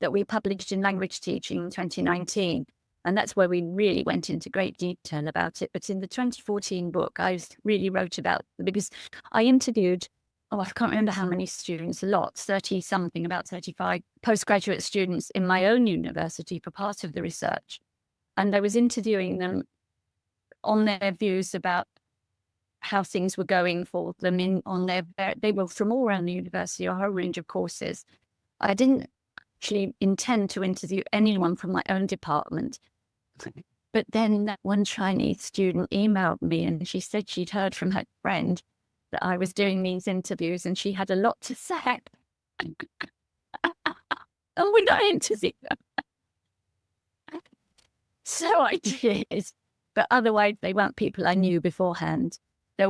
that we published in Language Teaching in 2019. And that's where we really went into great detail about it. But in the 2014 book, I really wrote about it because I interviewed, I can't remember how many students, a lot, 30 something, about 35 postgraduate students in my own university for part of the research. And I was interviewing them on their views about how things were going for them they were from all around the university, a whole range of courses. I didn't actually intend to interview anyone from my own department. But then that one Chinese student emailed me and she said she'd heard from her friend that I was doing these interviews and she had a lot to say. And would I interview her? So I did. But otherwise, they weren't people I knew beforehand. The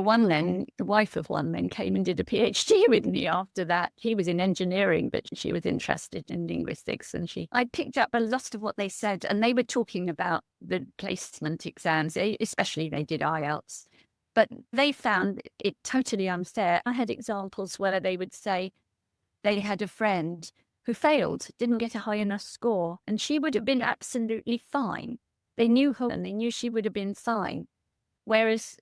wife of one then came and did a PhD with me after that. He was in engineering, but she was interested in linguistics. And I picked up a lot of what they said. And they were talking about the placement exams, especially they did IELTS. But they found it totally unfair. I had examples where they would say they had a friend who failed, didn't get a high enough score, and she would have been absolutely fine. They knew her and they knew she would have been fine. Whereas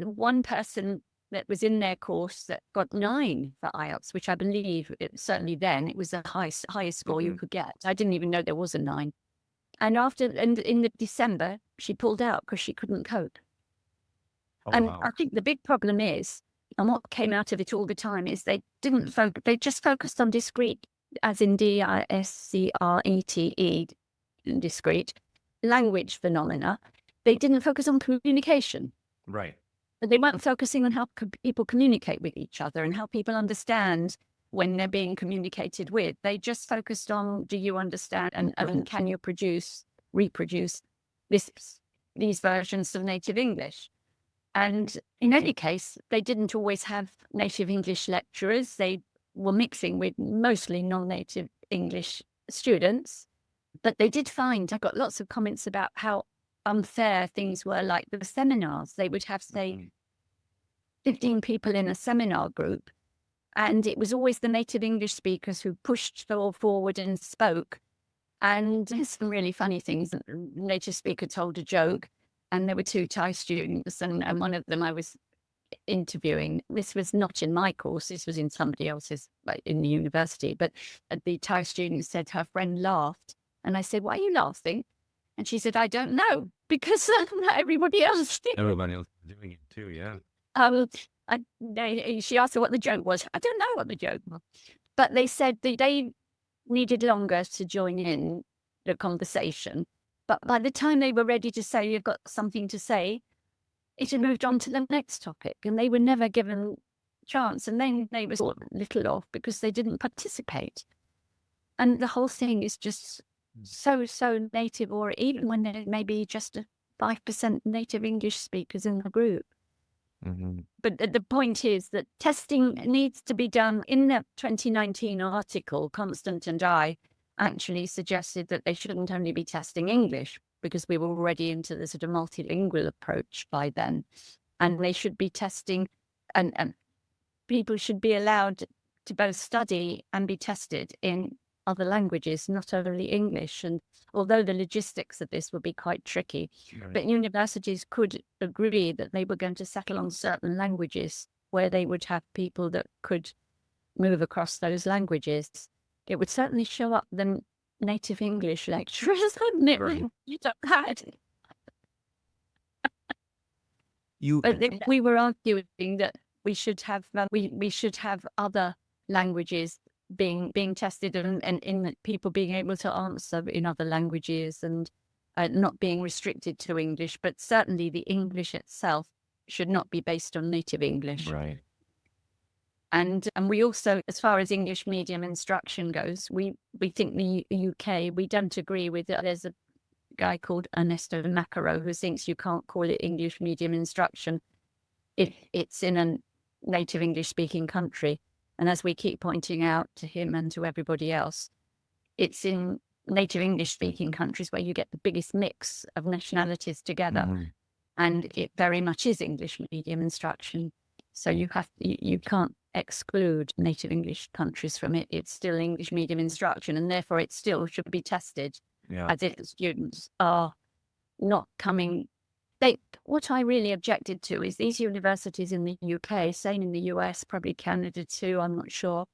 one person that was in their course that got 9 for IELTS, which I believe, certainly then, it was the highest score you could get. I didn't even know there was a 9. And in the December, she pulled out because she couldn't cope. Wow. I think the big problem is, and what came out of it all the time, is they didn't focus. They just focused on discrete, as in DISCRETE, discrete language phenomena. They didn't focus on communication. Right. But they weren't focusing on how people communicate with each other and how people understand when they're being communicated with. They just focused on, do you understand and can you reproduce these versions of native English? And in any case, they didn't always have native English lecturers. They were mixing with mostly non-native English students. But they did find, I got lots of comments about how unfair things were, like the seminars. They would have, say, 15 people in a seminar group. And it was always the native English speakers who pushed forward and spoke. And there's some really funny things. The native speaker told a joke. And there were 2 Thai students, and one of them I was interviewing. This was not in my course, this was in somebody else's, like in the university. But the Thai student said her friend laughed. And I said, why are you laughing? And she said, I don't know, because everybody else did. Everybody else is doing it too, yeah. She asked her what the joke was. I don't know what the joke was. But they said they needed longer to join in the conversation. But by the time they were ready to say, you've got something to say, it had moved on to the next topic, and they were never given a chance. And then they were sort of little off because they didn't participate. And the whole thing is just so native, or even when there may be just 5% native English speakers in the group. Mm-hmm. But the point is that testing needs to be done. In the 2019 article, Constant and I actually suggested that they shouldn't only be testing English, because we were already into the sort of multilingual approach by then. And they should be testing, and people should be allowed to both study and be tested in other languages, not only English. And although the logistics of this would be quite tricky, Right. but universities could agree that they were going to settle on certain languages where they would have people that could move across those languages. It would certainly show up the native English lecturers, wouldn't it? Right. You don't have it. You But we were arguing that we should have other languages being tested and in people being able to answer in other languages and not being restricted to English. But certainly the English itself should not be based on native English. Right. And we also, as far as English medium instruction goes, we think the UK, we don't agree with it. There's a guy called Ernesto Macaro who thinks you can't call it English medium instruction if it's in a native English speaking country. And as we keep pointing out to him and to everybody else, it's in native English speaking countries where you get the biggest mix of nationalities together. Mhm. And it very much is English medium instruction. So you can't exclude native English countries from it. It's still English medium instruction, and therefore it still should be tested Yeah. as if the students are not coming. What I really objected to is these universities in the UK, same in the US, probably Canada too, I'm not sure.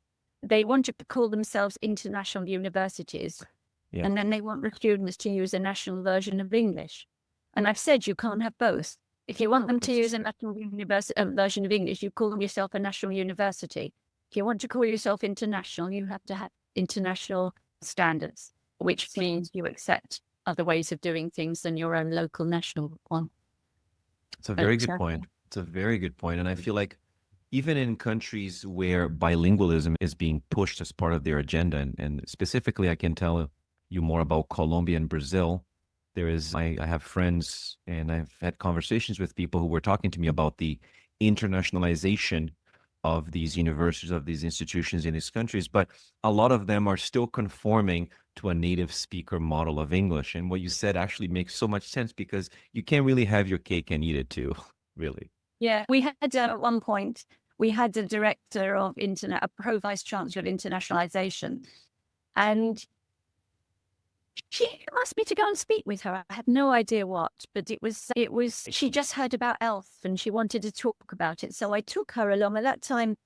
They want to call themselves international universities, Yeah. and then they want the students to use a national version of English. And I've said you can't have both. If you want them to use a national version of English, you call yourself a national university. If you want to call yourself international, you have to have international standards, which means you accept other ways of doing things than your own local national one. It's a very good But, point. It's a very good point. And I feel like even in countries where bilingualism is being pushed as part of their agenda, and specifically, I can tell you more about Colombia and Brazil. I have friends and I've had conversations with people who were talking to me about the internationalization of these universities, of these institutions in these countries, but a lot of them are still conforming to a native speaker model of English. And what you said actually makes so much sense because you can't really have your cake and eat it too, really. yeah, we had at one point, we had a director of a pro vice chancellor of internationalization, and she asked me to go and speak with her. I had no idea what, but it was, she just heard about ELF and she wanted to talk about it. So I took her along. At that time,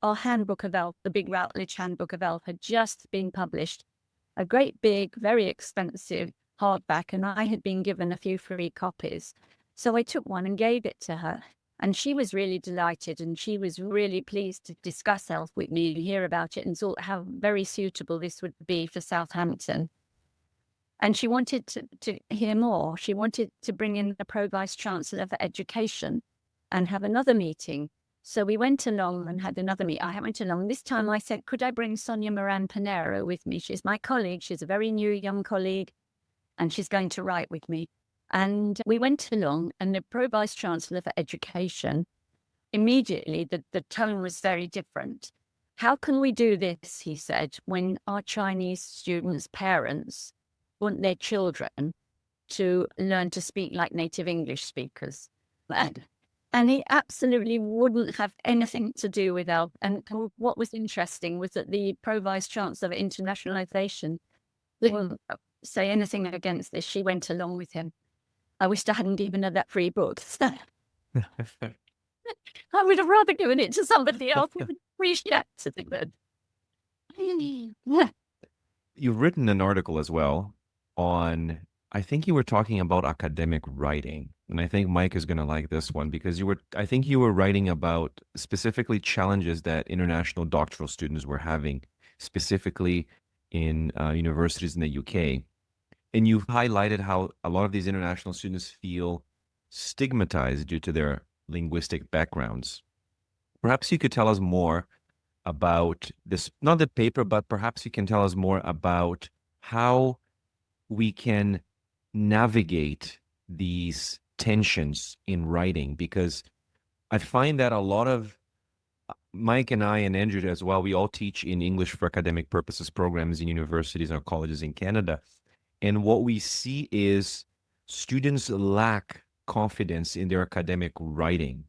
our handbook of ELF, the big Routledge handbook of ELF, had just been published. A great big, very expensive hardback, and I had been given a few free copies. So I took one and gave it to her. And she was really delighted, and she was really pleased to discuss ELF with me and hear about it and thought how very suitable this would be for Southampton. And she wanted to hear more. She wanted to bring in the Pro Vice Chancellor for Education and have another meeting. So we went along and had another meeting. I went along. This time I said, could I bring Sonia Moran Panero with me? She's my colleague. She's a very new young colleague, and she's going to write with me. And we went along, and the Pro Vice Chancellor for Education, immediately the tone was very different. How can we do this, he said, when our Chinese students' parents want their children to learn to speak like native English speakers? And he absolutely wouldn't have anything to do with ELF. And what was interesting was that the Pro Vice Chancellor of Internationalization didn't say anything against this. She went along with him. I wished I hadn't given her that free book. I would have rather given it to somebody else who would appreciate it. You've written an article as well on, I think you were talking about academic writing. And I think Mike is going to like this one because I think you were writing about specifically challenges that international doctoral students were having, specifically in universities in the UK. And you've highlighted how a lot of these international students feel stigmatized due to their linguistic backgrounds. Perhaps you could tell us more about this, not the paper, but perhaps you can tell us more about how we can navigate these tensions in writing, because I find that a lot of Mike and I and Andrew as well, we all teach in English for academic purposes programs in universities or colleges in Canada. And what we see is students lack confidence in their academic writing.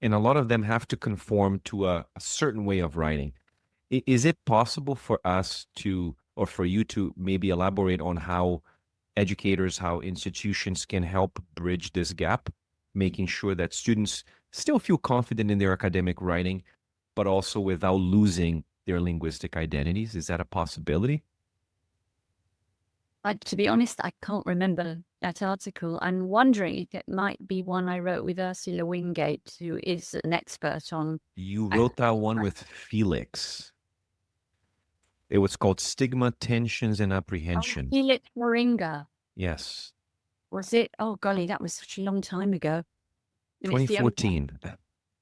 And a lot of them have to conform to a certain way of writing. Is it possible for us to, or for you to maybe elaborate on how educators, how institutions can help bridge this gap, making sure that students still feel confident in their academic writing, but also without losing their linguistic identities? Is that a possibility? To be honest, I can't remember that article. I'm wondering if it might be one I wrote with Ursula Wingate, who is an expert on. You wrote that one with Felix. It was called Stigma, Tensions, and Oh, Apprehension. Felix Moringa. Yes, Was it? Oh, golly, that was such a long time ago. And it's the only- 2014.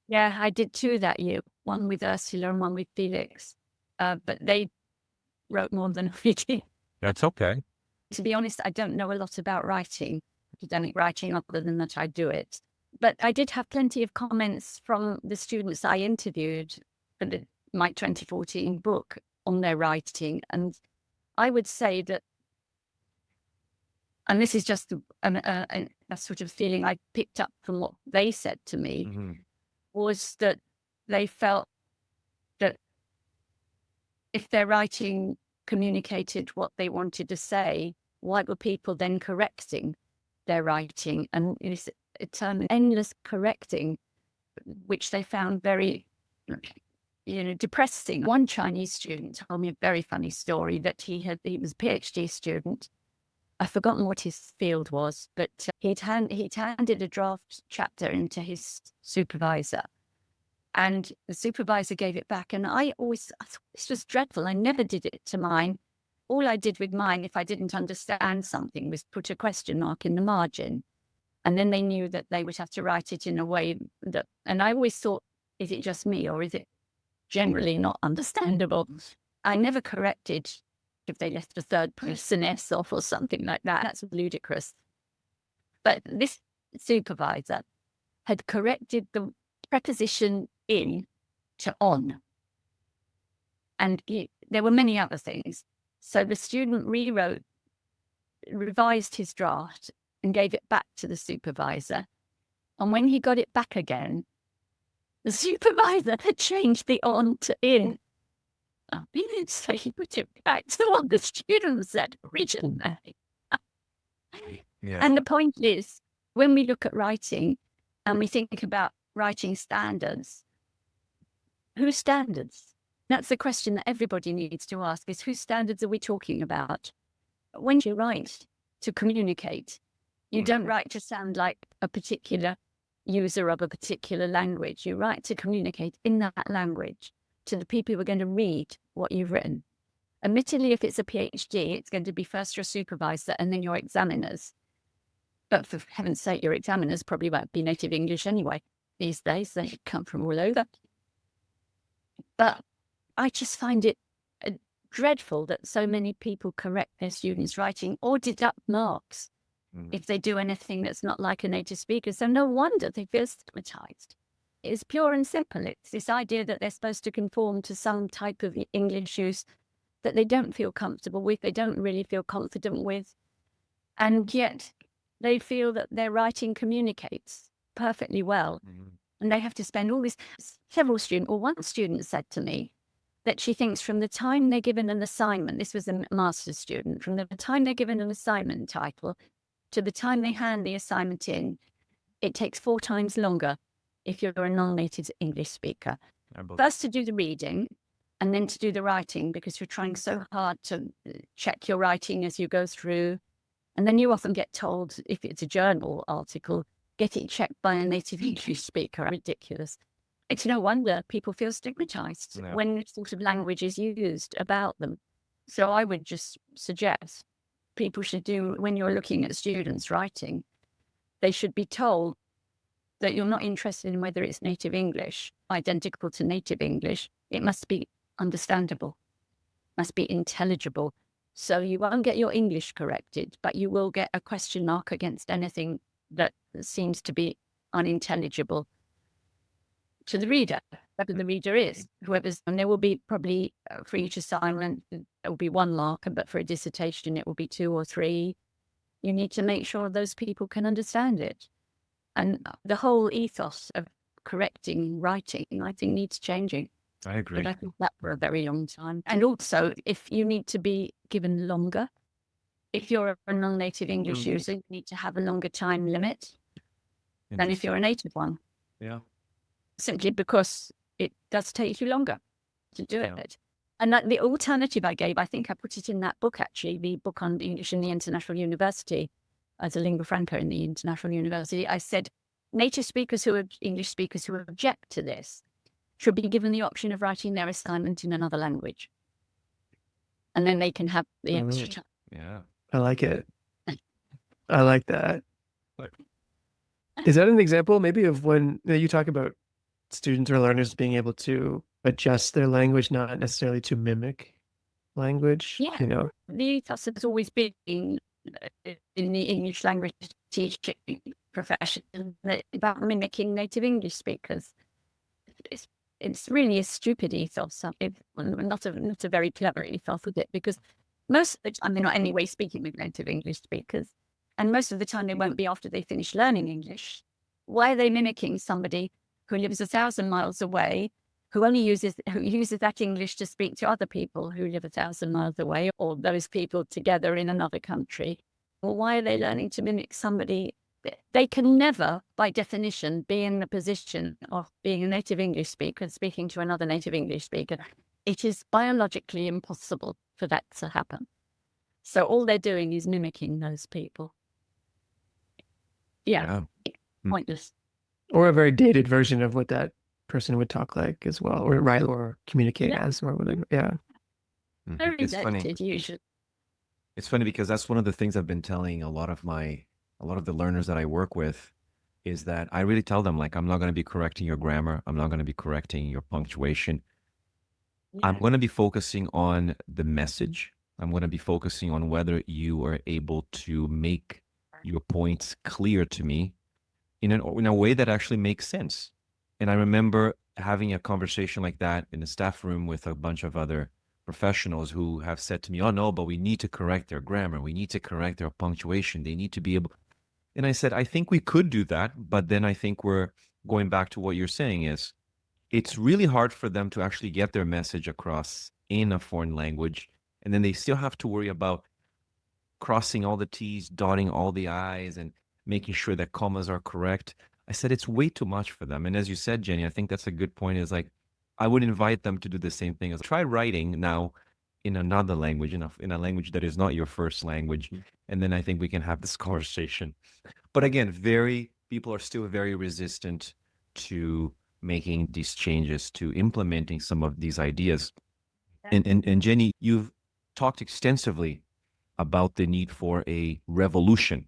Yeah, I did two that year, one with Ursula and one with Felix. But they wrote more than we did. That's okay. To be honest, I don't know a lot about writing, academic writing, other than that I do it. But I did have plenty of comments from the students I interviewed for my 2014 book on their writing. And I would say that, and this is just a sort of feeling I picked up from what they said to me, Mhm. was that they felt that if their writing communicated what they wanted to say, why were people then correcting their writing? And it's eternal, endless correcting, which they found very, depressing. One Chinese student told me a very funny story that he was a PhD student. I've forgotten what his field was, but he'd handed a draft chapter into his supervisor. And the supervisor gave it back. And I thought this was dreadful. I never did it to mine. All I did with mine, if I didn't understand something, was put a question mark in the margin. And then they knew that they would have to write it in a way that, and I always thought, is it just me or is it generally not understandable? I never corrected if they left a third person S off or something like that. That's ludicrous. But this supervisor had corrected the preposition in to on. And there were many other things. So the student revised his draft and gave it back to the supervisor. And when he got it back again, the supervisor had changed the on to in. So he put it back to what the student said originally. Yeah. And the point is, when we look at writing and we think about writing standards, whose standards? That's the question that everybody needs to ask, is whose standards are we talking about? When you write to communicate, you don't write to sound like a particular user of a particular language. You write to communicate in that language to the people who are going to read what you've written. Admittedly, if it's a PhD, it's going to be first your supervisor and then your examiners. But for heaven's sake, your examiners probably won't be native English anyway. These days, they come from all over. But I just find it dreadful that so many people correct their students' writing or deduct marks if they do anything that's not like a native speaker. So no wonder they feel stigmatized. It's pure and simple. It's this idea that they're supposed to conform to some type of English use that they don't feel comfortable with, they don't really feel confident with. And yet they feel that their writing communicates perfectly well. And they have to spend all this. Several students, or one student said to me that she thinks from the time they're given an assignment, this was a master's student, from the time they're given an assignment title to the time they hand the assignment in, it takes 4 times longer if you're a non-native English speaker. First to do the reading and then to do the writing, because you're trying so hard to check your writing as you go through. And then you often get told, if it's a journal article, get it checked by a native English speaker. Ridiculous. It's no wonder people feel stigmatized when this sort of language is used about them. So I would just suggest people should do, when you're looking at students writing, they should be told that you're not interested in whether it's native English, identical to native English. It must be understandable, must be intelligible. So you won't get your English corrected, but you will get a question mark against anything that seems to be unintelligible to the reader, whoever the reader is, and there will be probably for each assignment, there will be 1 mark, but for a dissertation, it will be 2 or 3. You need to make sure those people can understand it. And the whole ethos of correcting writing, I think, needs changing. I agree. But I think that for a very long time. And also, if you need to be given longer, if you're a non-native English user, you need to have a longer time limit than if you're a native one. Yeah. Simply because it does take you longer to do it. And that, the alternative I gave, I think I put it in that book, actually, the book on English in the International University, as a lingua franca in the International University. I said native speakers who are English speakers who object to this should be given the option of writing their assignment in another language. and then they can have the Oh. extra time. Yeah. I like it. I like that. Like- Is that an example maybe of when you talk about students or learners being able to adjust their language, not necessarily to mimic language? Yeah. You know, The ethos has always been in the English language teaching profession about mimicking native English speakers. It's really a stupid ethos, not a very clever ethos, is it? Because most of the time they're not anyway speaking with native English speakers, and most of the time they won't be after they finish learning English. Why are they mimicking somebody who lives 1,000 miles away, who uses that English to speak to other people who live 1,000 miles away, or those people together in another country? Well, why are they learning to mimic somebody? They can never, by definition, be in the position of being a native English speaker and speaking to another native English speaker. It is biologically impossible for that to happen. So all they're doing is mimicking those people. Yeah. Pointless. or a very dated version of what that person would talk like as well, or write or communicate as, or whatever. Yeah. Very It's funny. dated, usually. It's funny because that's one of the things I've been telling a lot of the learners that I work with is that I really tell them, like, I'm not going to be correcting your grammar. I'm not going to be correcting your punctuation. I'm going to be focusing on the message. I'm going to be focusing on whether you are able to make your points clear to me in a way that actually makes sense. And I remember having a conversation like that in the staff room with a bunch of other professionals who have said to me, oh no, but we need to correct their grammar. We need to correct their punctuation. They need to be able. And I said, I think we could do that. But then I think we're going back to what you're saying is it's really hard for them to actually get their message across in a foreign language. And then they still have to worry about crossing all the T's, dotting all the I's, and making sure that commas are correct. I said, it's way too much for them. And as you said, Jenny, I think that's a good point, is like, I would invite them to do the same thing as try writing now in another language, in a language that is not your first language. And then I think we can have this conversation. But again, people are still very resistant to making these changes, to implementing some of these ideas. And Jenny, you've talked extensively about the need for a revolution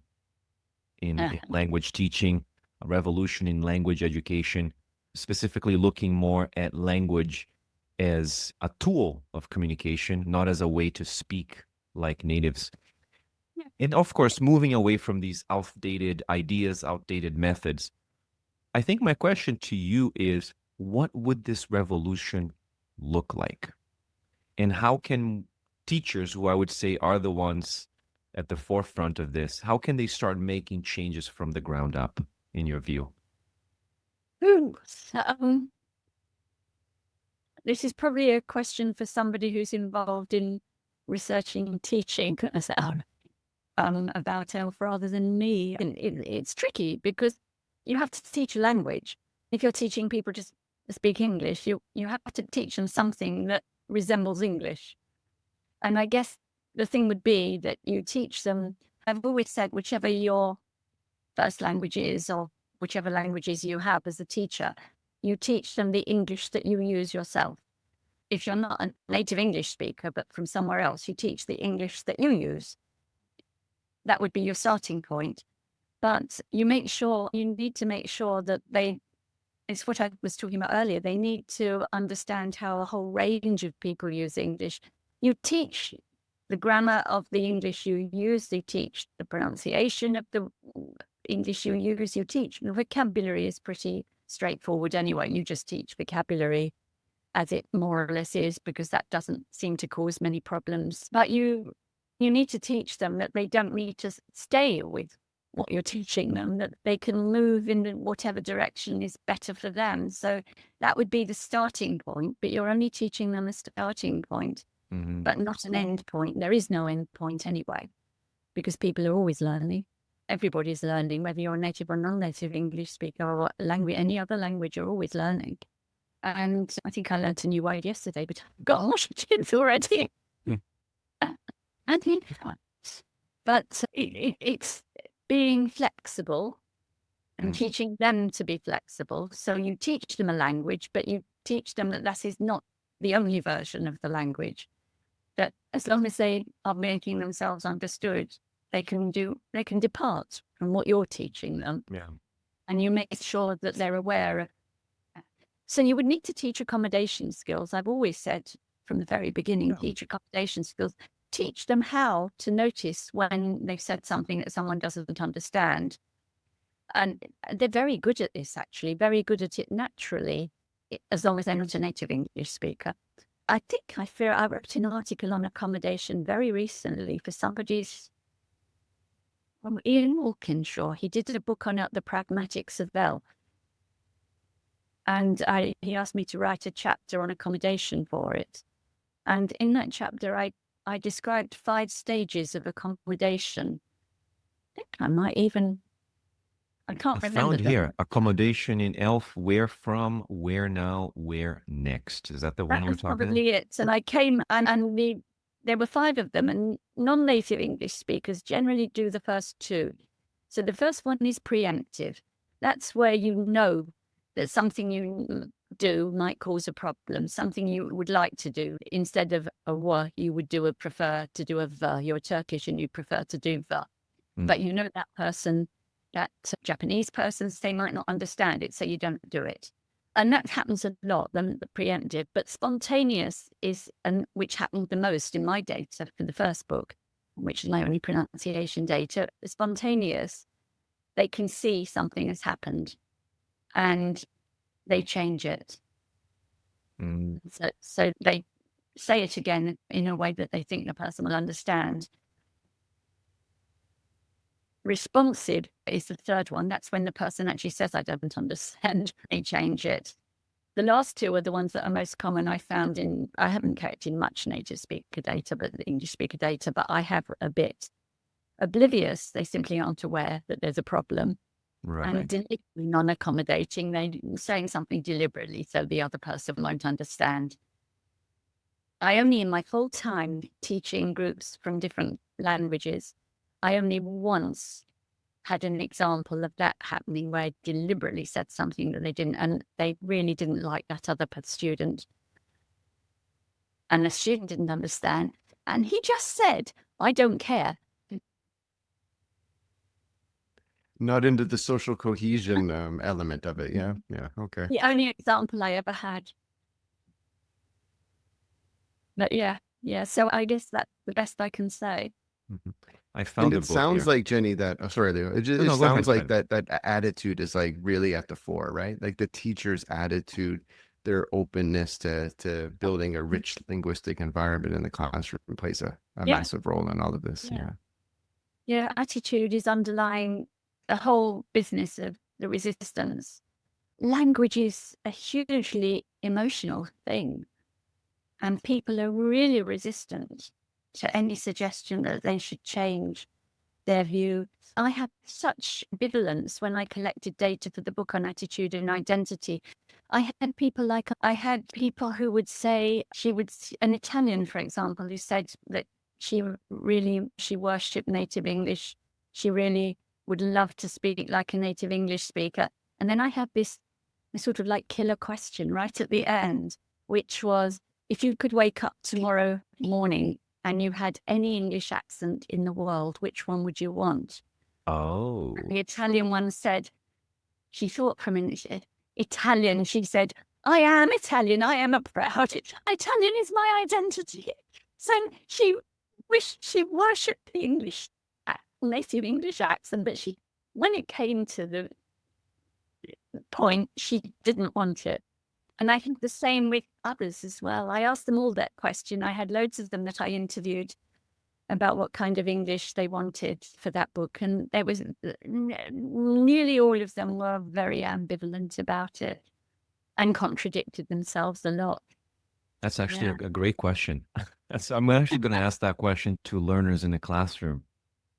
in language teaching, a revolution in language education, specifically looking more at language as a tool of communication, not as a way to speak like natives. Yeah. And of course, moving away from these outdated ideas, outdated methods. I think my question to you is, what would this revolution look like? And how can teachers, who I would say are the ones at the forefront of this, how can they start making changes from the ground up, in your view? So, this is probably a question for somebody who's involved in researching and teaching about ELF rather than me. And it's tricky because you have to teach a language. If you're teaching people to speak English, you have to teach them something that resembles English. And I guess the thing would be that you teach them, I've always said, whichever your first language is, or whichever languages you have as a teacher, you teach them the English that you use yourself. If you're not a native English speaker, but from somewhere else, you teach the English that you use. That would be your starting point. But you need to make sure that it's what I was talking about earlier, they need to understand how a whole range of people use English. You teach the grammar of the English you use, you teach the pronunciation of the English you use, you teach. The vocabulary is pretty straightforward anyway. You just teach vocabulary as it more or less is, because that doesn't seem to cause many problems. But you need to teach them that they don't need to stay with what you're teaching them, that they can move in whatever direction is better for them. So that would be the starting point, but you're only teaching them a starting point, but not an end point. There is no end point anyway, because people are always learning. Everybody's learning, whether you're a native or non-native English speaker or any other language, you're always learning. And I think I learned a new word yesterday, but gosh, it's already. But it's being flexible and teaching them to be flexible. So you teach them a language, but you teach them that is not the only version of the language, that as long as they are making themselves understood, they can depart from what you're teaching them. Yeah. And you make sure that they're aware of. So you would need to teach accommodation skills. I've always said from the very beginning, teach accommodation skills. Teach them how to notice when they've said something that someone doesn't understand. And they're very good at this, actually, very good at it naturally, as long as they're not a native English speaker. I wrote an article on accommodation very recently for somebody's, from Ian Walkinshaw. He did a book on the pragmatics of Bell. And he asked me to write a chapter on accommodation for it. And in that chapter, I described 5 stages of accommodation. I think I can't remember Found them. here, accommodation in ELF, where from, where now, where next. Is that the one That you're was talking about? probably it. And I came and there were 5 of them, and non-native English speakers generally do the first 2. So the first one is preemptive. That's where you know that something you do might cause a problem, something you would like to do. Instead of a wa, you would prefer to do a va. You're Turkish and you prefer to do va. But you know that person, that Japanese person, they might not understand it, so you don't do it. And that happens a lot, the preemptive. But spontaneous is, and which happened the most in my data for the first book, which is my only pronunciation data. Spontaneous, they can see something has happened and they change it. So they say it again in a way that they think the person will understand. Responsive is the third one. That's when the person actually says, I don't understand. They change it. The last 2 are the ones that are most common. I haven't collected much native speaker data, but the English speaker data, but I have a bit. Oblivious, they simply aren't aware that there's a problem. Right. And deliberately non-accommodating, they're saying something deliberately so the other person won't understand. I only, in my whole time teaching groups from different languages, I only once had an example of that happening where I deliberately said something that they didn't, and they really didn't like that other student. And the student didn't understand. And he just said, I don't care. Not into the social cohesion element of it. Yeah. Okay. The only example I ever had. But yeah. So I guess that's the best I can say. I found And a it book sounds here. like, Jenny, that sorry, Leo. It No, go sounds ahead, like that attitude is like really at the fore, right? Like the teacher's attitude, their openness to building a rich linguistic environment in the classroom plays a massive role in all of this. Yeah, attitude is underlying the whole business of the resistance. Language is a hugely emotional thing, and people are really resistant to any suggestion that they should change their view. I had such ambivalence when I collected data for the book on attitude and identity. I had people who would say, an Italian, for example, who said that she worshipped native English. She really would love to speak like a native English speaker. And then I had this sort of like killer question right at the end, which was, if you could wake up tomorrow morning and you had any English accent in the world, which one would you want? Oh. The Italian one said, she thought for a minute, Italian, she said, I am Italian, I am a proud Italian is my identity. So she worshipped the English, native English accent, but when it came to the point, she didn't want it. And I think the same with others as well. I asked them all that question. I had loads of them that I interviewed about what kind of English they wanted for that book. And there was nearly all of them were very ambivalent about it and contradicted themselves a lot. That's actually a great question. I'm actually going to ask that question to learners in the classroom,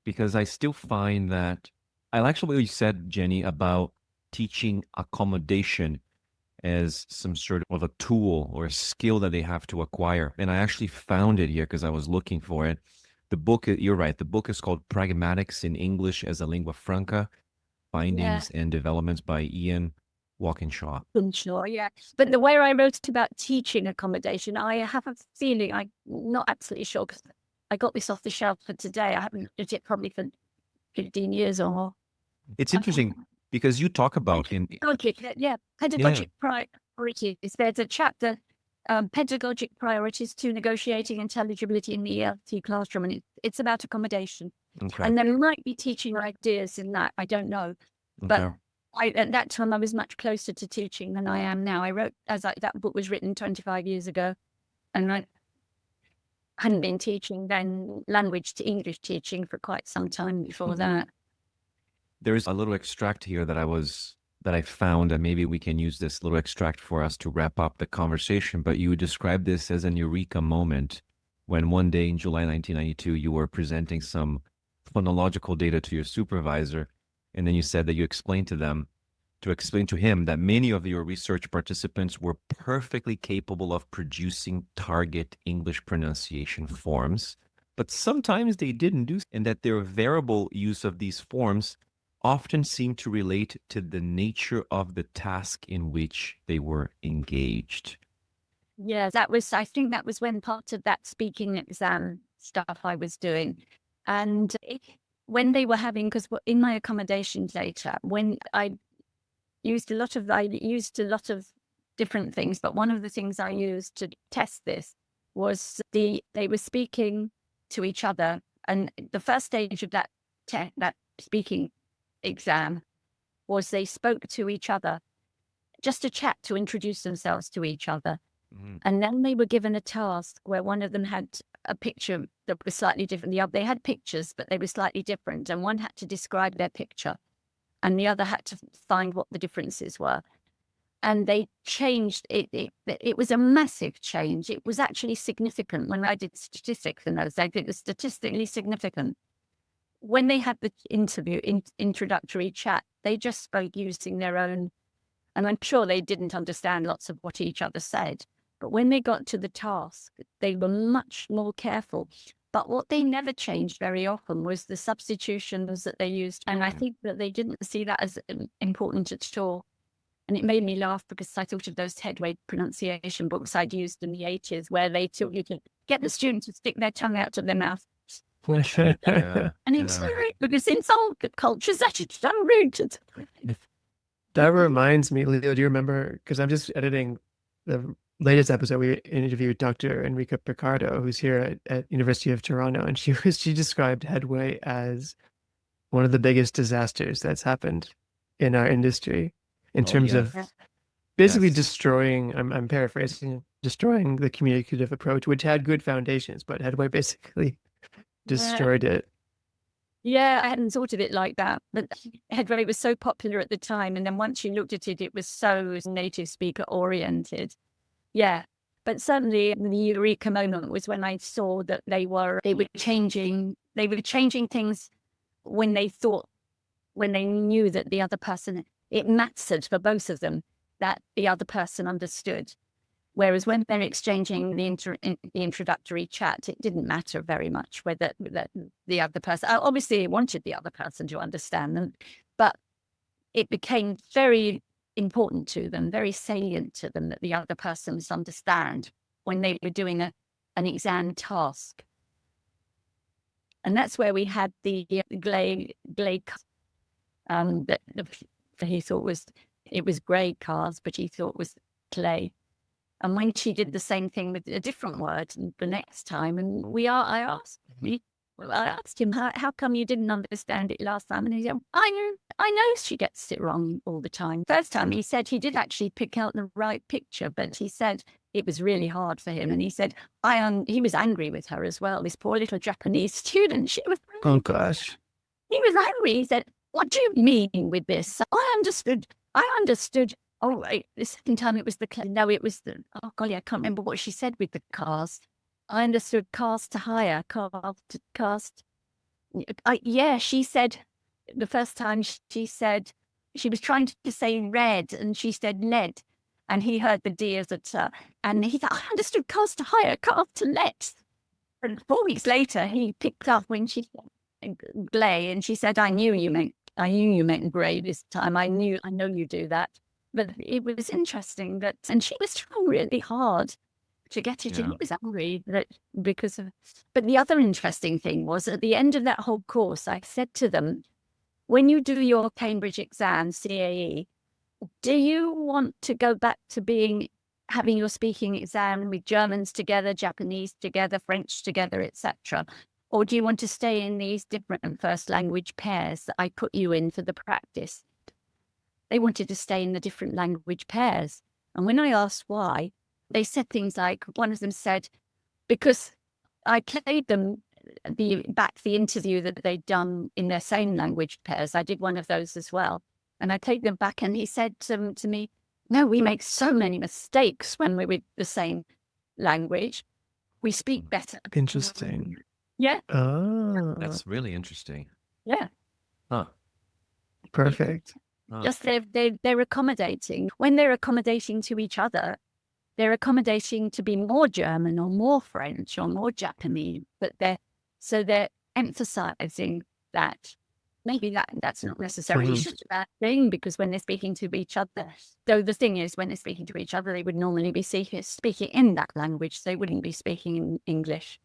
because I still find that I like what you said, Jenny, about teaching accommodation as some sort of a tool or a skill that they have to acquire. And I actually found it here because I was looking for it. The book, you're right, the book is called Pragmatics in English as a Lingua Franca, Findings and Developments by Ian Walkinshaw. Sure, yeah. But the way I wrote about teaching accommodation, I have a feeling, I'm not absolutely sure, because I got this off the shelf for today. I haven't looked at it probably for 15 years or more. It's interesting because you talk about in Pedagogic priorities. There's a chapter, pedagogic priorities to negotiating intelligibility in the ELT classroom, and it's about accommodation. okay, And there might be teaching ideas in that. I don't know, but okay. at that time I was much closer to teaching than I am now. I wrote that book was written 25 years ago, and I hadn't been teaching then language to English teaching for quite some time before that. There's a little extract here that I found, and maybe we can use this little extract for us to wrap up the conversation. But you described this as an eureka moment when one day in July 1992, you were presenting some phonological data to your supervisor, and then you said that you explained to him that many of your research participants were perfectly capable of producing target English pronunciation forms, but sometimes they didn't do, and that their variable use of these forms often seemed to relate to the nature of the task in which they were engaged. Yeah, I think that was when part of that speaking exam stuff I was doing. And when they were having, because in my accommodation data, when I used a lot of different things, but one of the things I used to test this was they were speaking to each other. And the first stage of that speaking exam was they spoke to each other, just a chat to introduce themselves to each other. And then they were given a task where one of them had a picture that was slightly different. They had pictures, but they were slightly different. And one had to describe their picture, and the other had to find what the differences were. And they changed it. It was a massive change. It was actually significant. When I did statistics in those days, it was statistically significant. When they had the introductory chat, they just spoke using their own, and I'm sure they didn't understand lots of what each other said. But when they got to the task, they were much more careful. But what they never changed very often was the substitutions that they used. And I think that they didn't see that as important at all. And it made me laugh because I thought of those Headway pronunciation books I'd used in the 80s, where they told you to get the students to stick their tongue out of their mouth. Yeah, And it's so rude, because in some cultures that is so rude. That reminds me, Leo, do you remember, because I'm just editing the latest episode, we interviewed Dr. Enrica Picardo, who's here at University of Toronto, and she described Headway as one of the biggest disasters that's happened in our industry in terms of basically destroying, I'm paraphrasing, destroying the communicative approach, which had good foundations, but Headway basically destroyed it. Yeah, I hadn't thought of it like that. But Headway was so popular at the time. And then once you looked at it, it was so native speaker oriented. Yeah. But certainly the eureka moment was when I saw that they were changing things when they knew that the other person, it mattered for both of them that the other person understood. Whereas when they're exchanging the introductory chat, it didn't matter very much whether the other person, obviously it wanted the other person to understand them, but it became very important to them, very salient to them, that the other persons understand when they were doing an exam task. And that's where we had the Glay that he thought it was grey cars, but he thought was clay. And when she did the same thing with a different word the next time, and I asked him, how come you didn't understand it last time? And he said, I know she gets it wrong all the time. First time he said he did actually pick out the right picture, but he said it was really hard for him. And he said, he was angry with her as well, this poor little Japanese student. She was, oh gosh. He was angry. He said, what do you mean with this? I understood. Oh, wait, the second time it was it was oh golly, I can't remember what she said with the cars. I understood cars to hire, cast. Yeah, she said the first time she said, she was trying to say red and she said lead. And he heard the D as a T. And he thought, I understood cars to hire, cars to let. And 4 weeks later, he picked up when she said glay, and she said, I knew you meant grey this time. I know you do that. But it was interesting that, and she was trying really hard to get it. And Yeah. he was angry that because of, but the other interesting thing was at the end of that whole course, I said to them, when you do your Cambridge exam, CAE, do you want to go back to having your speaking exam with Germans together, Japanese together, French together, etc.? Or do you want to stay in these different first language pairs that I put you in for the practice? They wanted to stay in the different language pairs. And when I asked why, they said things like, one of them said, because I played them the interview that they'd done in their same language pairs. I did one of those as well. And I played them back and he said to me, no, we make so many mistakes when we're with the same language. We speak better. Interesting. Yeah. Oh, That's really interesting. Yeah. Huh. perfect. Huh. Just they're accommodating. When they're accommodating to each other, they're accommodating to be more German or more French or more Japanese, but they're emphasizing that. Maybe that's not necessarily Mhm. such a bad thing, because when they're speaking to each other, though the thing is, when they're speaking to each other, they would normally be speaking in that language. They wouldn't be speaking in English.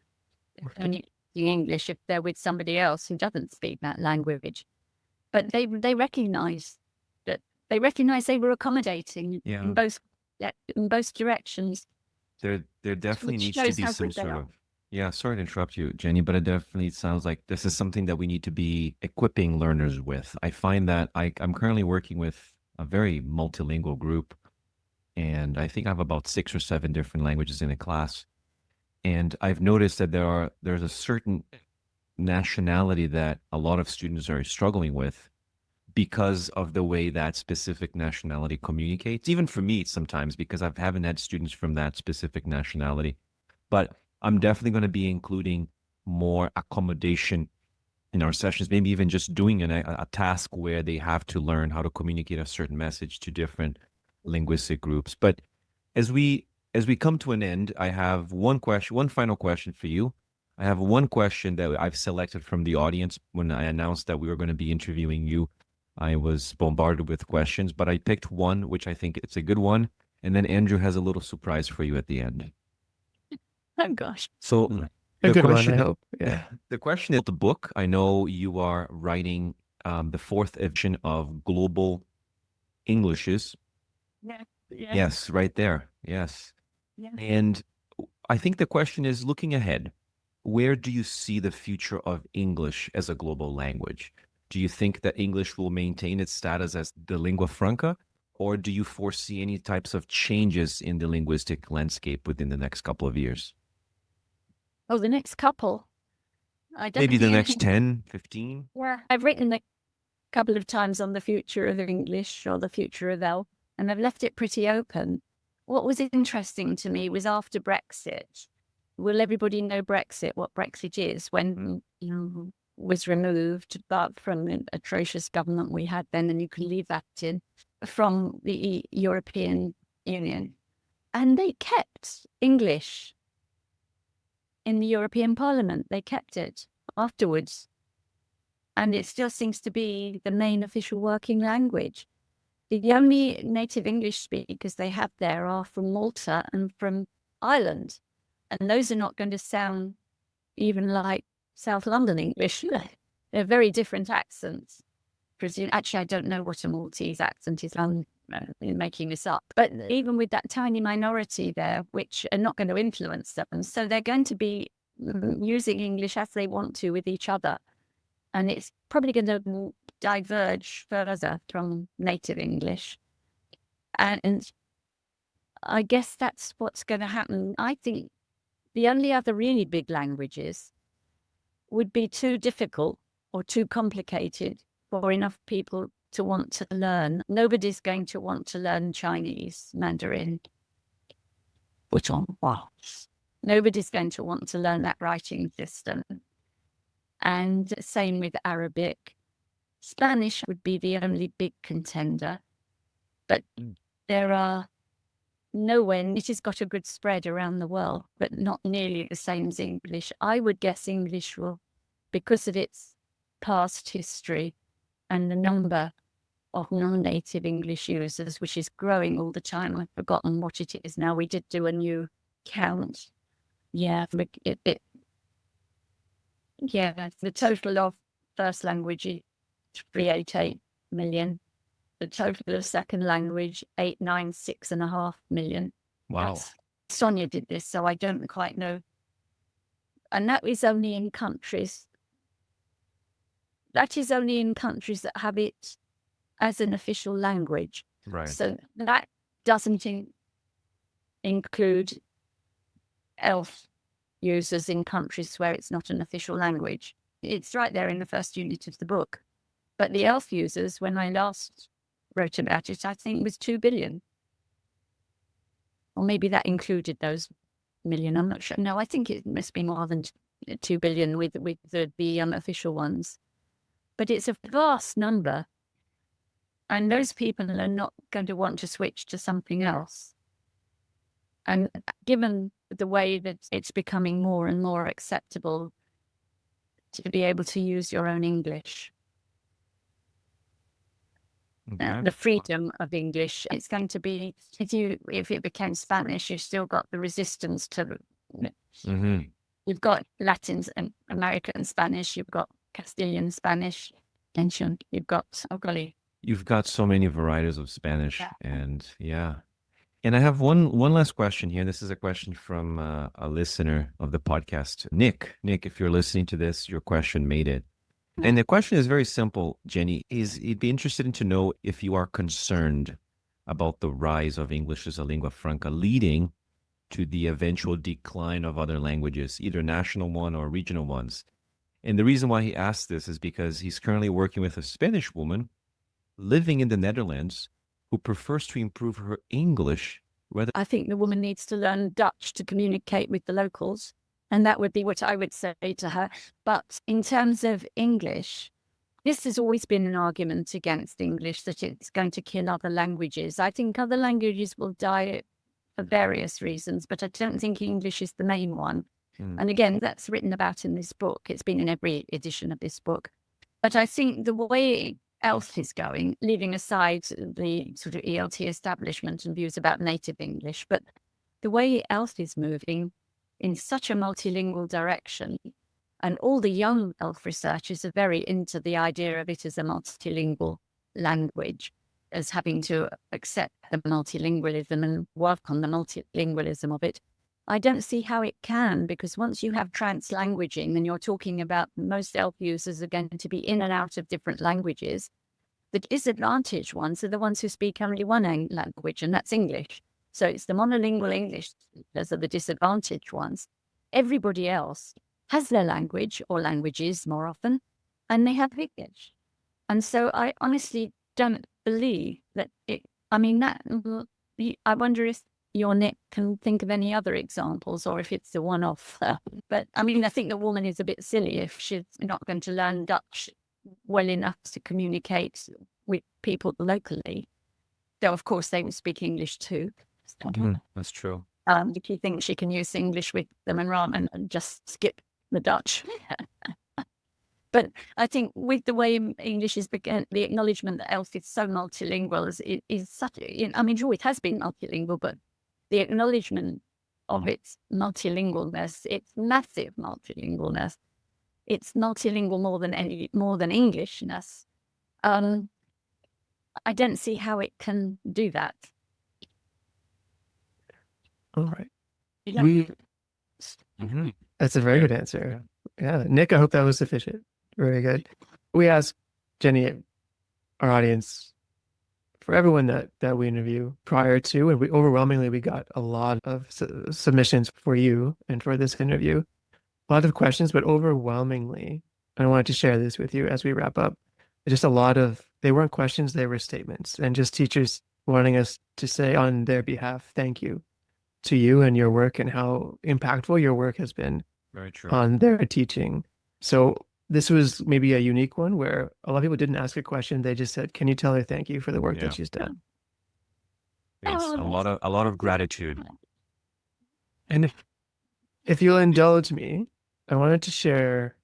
They're only speaking English if they're with somebody else who doesn't speak that language. But they recognize that they were accommodating Yeah. in both directions. There definitely Which needs to shows be how some good they sort are. of, yeah, sorry to interrupt you, Jenny, but it definitely sounds like this is something that we need to be equipping learners with. I find that I'm currently working with a very multilingual group, and I think I have about 6 or 7 different languages in a class. And I've noticed that there's a certain nationality that a lot of students are struggling with because of the way that specific nationality communicates. Even for me sometimes, because I haven't had students from that specific nationality. But I'm definitely going to be including more accommodation in our sessions, maybe even just doing a task where they have to learn how to communicate a certain message to different linguistic groups. But as we come to an end, I have one final question for you. I have one question that I've selected from the audience. When I announced that we were going to be interviewing you, I was bombarded with questions, but I picked one, which I think it's a good one. And then Andrew has a little surprise for you at the end. Oh gosh. So A the good one, question, I hope. Yeah. the question is the book. I know you are writing the 4th edition of Global Englishes. Yeah. Yes, right there. Yes. Yeah. And I think the question is, looking ahead, where do you see the future of English as a global language? Do you think that English will maintain its status as the lingua franca, or do you foresee any types of changes in the linguistic landscape within the next couple of years? Oh, the next couple. I don't Maybe the think- next 10, 15? Yeah. I've written a couple of times on the future of English or the future of L, and I've left it pretty open. What was interesting to me was after Brexit. Will everybody know Brexit, what Brexit is, when was removed, but from the atrocious government we had then, and you can leave that in, from the European Union. And they kept English in the European Parliament. They kept it afterwards. And it still seems to be the main official working language. The only native English speakers they have there are from Malta and from Ireland. And those are not going to sound even like South London English. They're very different accents. Actually, I don't know what a Maltese accent is. I'm making this up. But even with that tiny minority there, which are not going to influence them, so they're going to be using English as they want to with each other. And it's probably going to diverge further from native English. And I guess that's what's going to happen. I think the only other really big languages would be too difficult or too complicated for enough people to want to learn. Nobody's going to want to learn Chinese, Mandarin, nobody's going to want to learn that writing system. And same with Arabic. Spanish would be the only big contender. But there are nowhere, it has got a good spread around the world, but not nearly the same as English. I would guess English will, because of its past history and the number of non-native English users, which is growing all the time. I've forgotten what it is now. We did do a new count. Yeah, the total of first language is 388 million. The total of second language, 896.5 million. Wow. Sonia did this, so I don't quite know. And that is only in countries. That is only in countries that have it as an official language. Right. So that doesn't include ELF users in countries where it's not an official language. It's right there in the first unit of the book. But the ELF users, when I last wrote about it, I think was 2 billion. Or maybe that included those million. I'm not sure. No, I think it must be more than 2 billion with the official ones. But it's a vast number. And those people are not going to want to switch to something else. And given the way that it's becoming more and more acceptable to be able to use your own English, Okay. the freedom of English, it's going to be, if it became Spanish, you've still got the resistance to, Mm-hmm. you've got Latin and American Spanish, you've got Castilian Spanish, and you've got, oh golly. You've got so many varieties of Spanish, Yeah. and yeah. And I have one last question here. This is a question from a listener of the podcast, Nick. Nick, if you're listening to this, your question made it. And the question is very simple, Jenny. He'd be interested to know if you are concerned about the rise of English as a lingua franca leading to the eventual decline of other languages, either national one or regional ones. And the reason why he asked this is because he's currently working with a Spanish woman living in the Netherlands who prefers to improve her English rather. I think the woman needs to learn Dutch to communicate with the locals. And that would be what I would say to her. But in terms of English, this has always been an argument against English, that it's going to kill other languages. I think other languages will die for various reasons, but I don't think English is the main one. And again, that's written about in this book. It's been in every edition of this book. But I think the way ELF is going, leaving aside the sort of ELT establishment and views about native English, but the way ELF is moving in such a multilingual direction, and all the young ELF researchers are very into the idea of it as a multilingual language, as having to accept the multilingualism and work on the multilingualism of it. I don't see how it can, because once you have translanguaging, then you're talking about most ELF users are going to be in and out of different languages. The disadvantaged ones are the ones who speak only one language, and that's English. So it's the monolingual English, those are the disadvantaged ones. Everybody else has their language, or languages more often, and they have English. And so I honestly don't believe that I wonder if your Nick can think of any other examples, or if it's a one-off. But I think the woman is a bit silly if she's not going to learn Dutch well enough to communicate with people locally. Though, of course, they will speak English too. That's true. If you think she can use English with them and just skip the Dutch. But I think with the way English is begun, the acknowledgement that ELF is so multilingual is such, it has been multilingual, but the acknowledgement of its multilingualness, its massive multilingualness, it's multilingual more than Englishness. I don't see how it can do that. All right. Yeah. That's a very good answer. Yeah. Nick, I hope that was sufficient. Very good. We asked Jenny, our audience, for everyone that we interview prior to, and we got a lot of submissions for you and for this interview. A lot of questions, but overwhelmingly, and I wanted to share this with you as we wrap up, just they weren't questions, they were statements, and just teachers wanting us to say on their behalf, thank you to you and your work, and how impactful your work has been Very true. on their teaching. So this was maybe a unique one where a lot of people didn't ask a question. They just said, can you tell her thank you for the work that she's done? Yes, a lot of gratitude. And if you'll indulge me, I wanted to share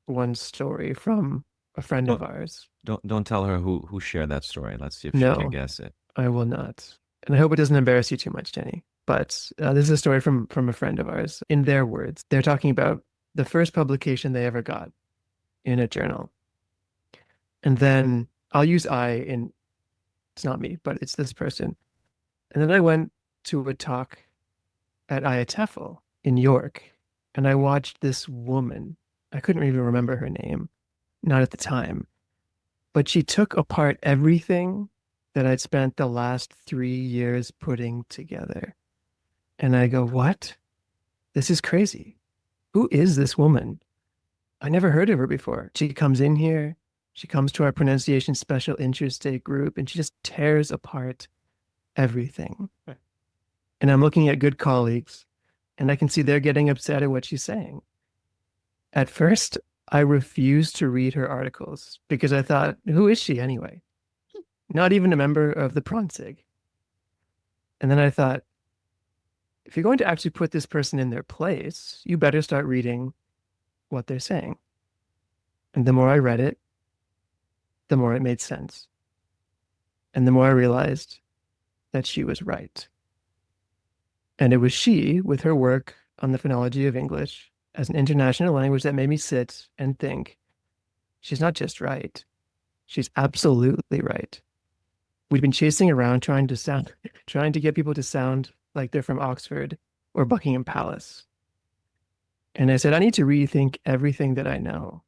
one story from a friend Don't of ours. don't tell her who shared that story. Let's see if she No. can guess it. I will not. And I hope it doesn't embarrass you too much, Jenny. But this is a story from a friend of ours. In their words, they're talking about the first publication they ever got in a journal. And then I'll use it's not me, but it's this person. And then I went to a talk at IATEFL in York, and I watched this woman. I couldn't even remember her name, not at the time, but she took apart everything that I'd spent the last 3 years putting together. And I go, what? This is crazy. Who is this woman? I never heard of her before. She comes in here, she comes to our pronunciation special interest day group, and she just tears apart everything. And I'm looking at good colleagues, and I can see they're getting upset at what she's saying. At first, I refused to read her articles because I thought, who is she anyway? Not even a member of the Pronsig. And then I thought, if you're going to actually put this person in their place, you better start reading what they're saying. And the more I read it, the more it made sense. And the more I realized that she was right. And it was she, with her work on the phonology of English as an international language, that made me sit and think, she's not just right, she's absolutely right. We've been chasing around trying to get people to sound like they're from Oxford or Buckingham Palace. And I said, I need to rethink everything that I know.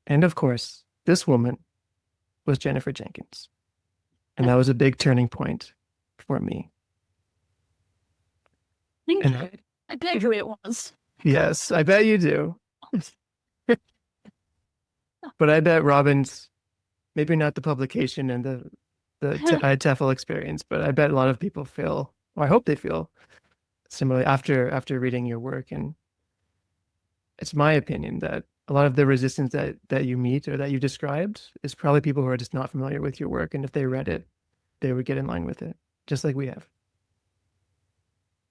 And of course, this woman was Jennifer Jenkins. And that was a big turning point for me. Thank And you. I know who it was. yes, I bet you do. But I bet Robin's, maybe not the publication and the TEFL experience, but I bet a lot of people feel, or I hope they feel similarly after reading your work. And it's my opinion that a lot of the resistance that you meet or that you described is probably people who are just not familiar with your work. And if they read it, they would get in line with it, just like we have.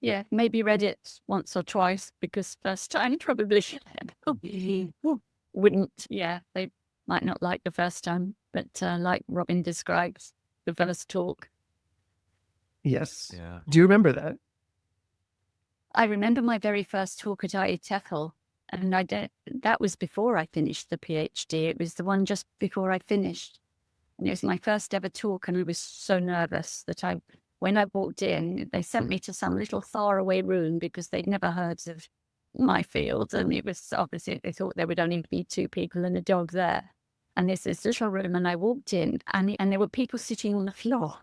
Yeah, maybe read it once or twice because first time probably wouldn't. Yeah, they might not like the first time, but like Robin describes, the first talk. Yes. Yeah. Do you remember that? I remember my very first talk at IATEFL, and that was before I finished the PhD. It was the one just before I finished. And it was my first ever talk, and I was so nervous that when I walked in, they sent me to some little faraway room because they'd never heard of my field. And it was obviously, they thought there would only be 2 people and a dog there. And there's this little room, and I walked in, and there were people sitting on the floor.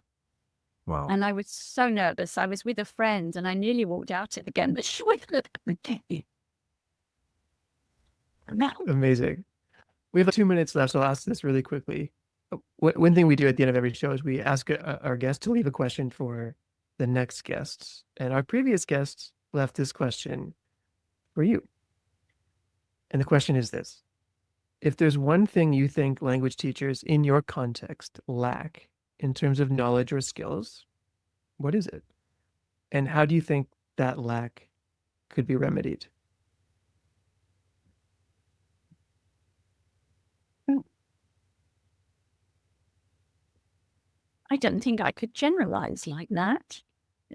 Wow. And I was so nervous. I was with a friend, and I nearly walked out again, but she wouldn't let me. Amazing. We have 2 minutes left, so I'll ask this really quickly. One thing we do at the end of every show is we ask our guest to leave a question for the next guests. And our previous guests left this question for you. And the question is this: if there's one thing you think language teachers in your context lack in terms of knowledge or skills, what is it? And how do you think that lack could be remedied? I don't think I could generalize like that.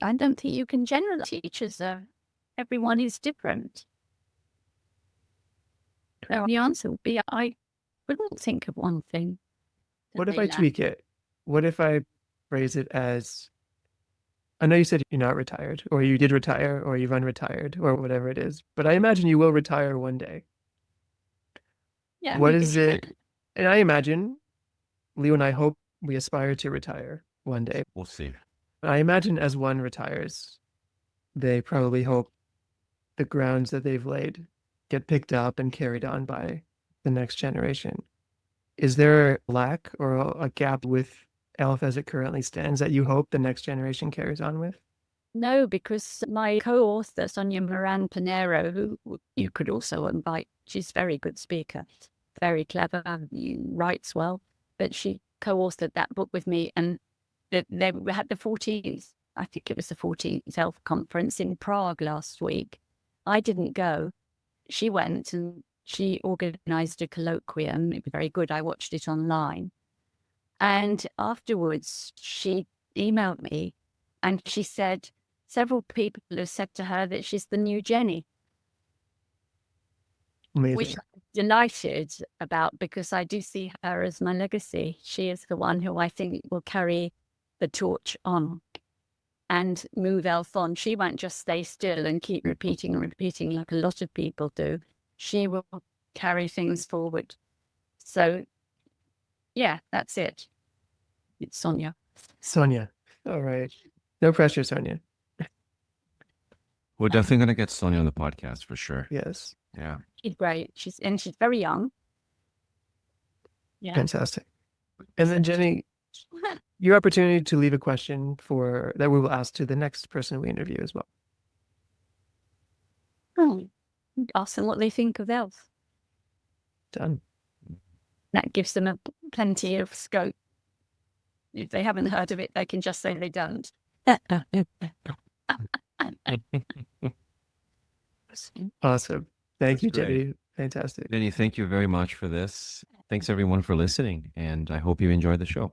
I don't think you can generalize. Teachers everyone is different. So the answer would be, I wouldn't think of one thing. What if I tweak it? What if I phrase it as, I know you said you're not retired, or you did retire, or you've unretired, or whatever it is, but I imagine you will retire one day. Yeah. What is it? And I imagine, Leo and I hope we aspire to retire one day. We'll see. I imagine as one retires, they probably hope the grounds that they've laid get picked up and carried on by the next generation. Is there a lack or a gap with ELF as it currently stands that you hope the next generation carries on with? No, because my co-author, Sonia Moran-Pinero, who you could also invite, she's a very good speaker, very clever, writes well, but she co-authored that book with me, and they had the 14th, I think it was the 14th ELF conference in Prague last week. I didn't go. She went, and she organized a colloquium. It was very good. I watched it online. And afterwards, she emailed me and she said, several people have said to her that she's the new Jenny, Amazing. which I'm delighted about because I do see her as my legacy. She is the one who I think will carry the torch on and move else on. She won't just stay still and keep repeating and repeating like a lot of people do. She will carry things forward. So, yeah, that's it. It's Sonia. Sonia. All right. No pressure, Sonia. We're definitely going to get Sonia on the podcast for sure. Yes. Yeah. She's great. She's very young. Yeah. Fantastic. And then Jenny, your opportunity to leave a question for that we will ask to the next person we interview as well. Ask them what they think of Elf. Done. That gives them plenty of scope. If they haven't heard of it, they can just say they don't. Awesome. Thank you, That's great. Jenny. Fantastic. Jenny, thank you very much for this. Thanks everyone for listening, and I hope you enjoyed the show.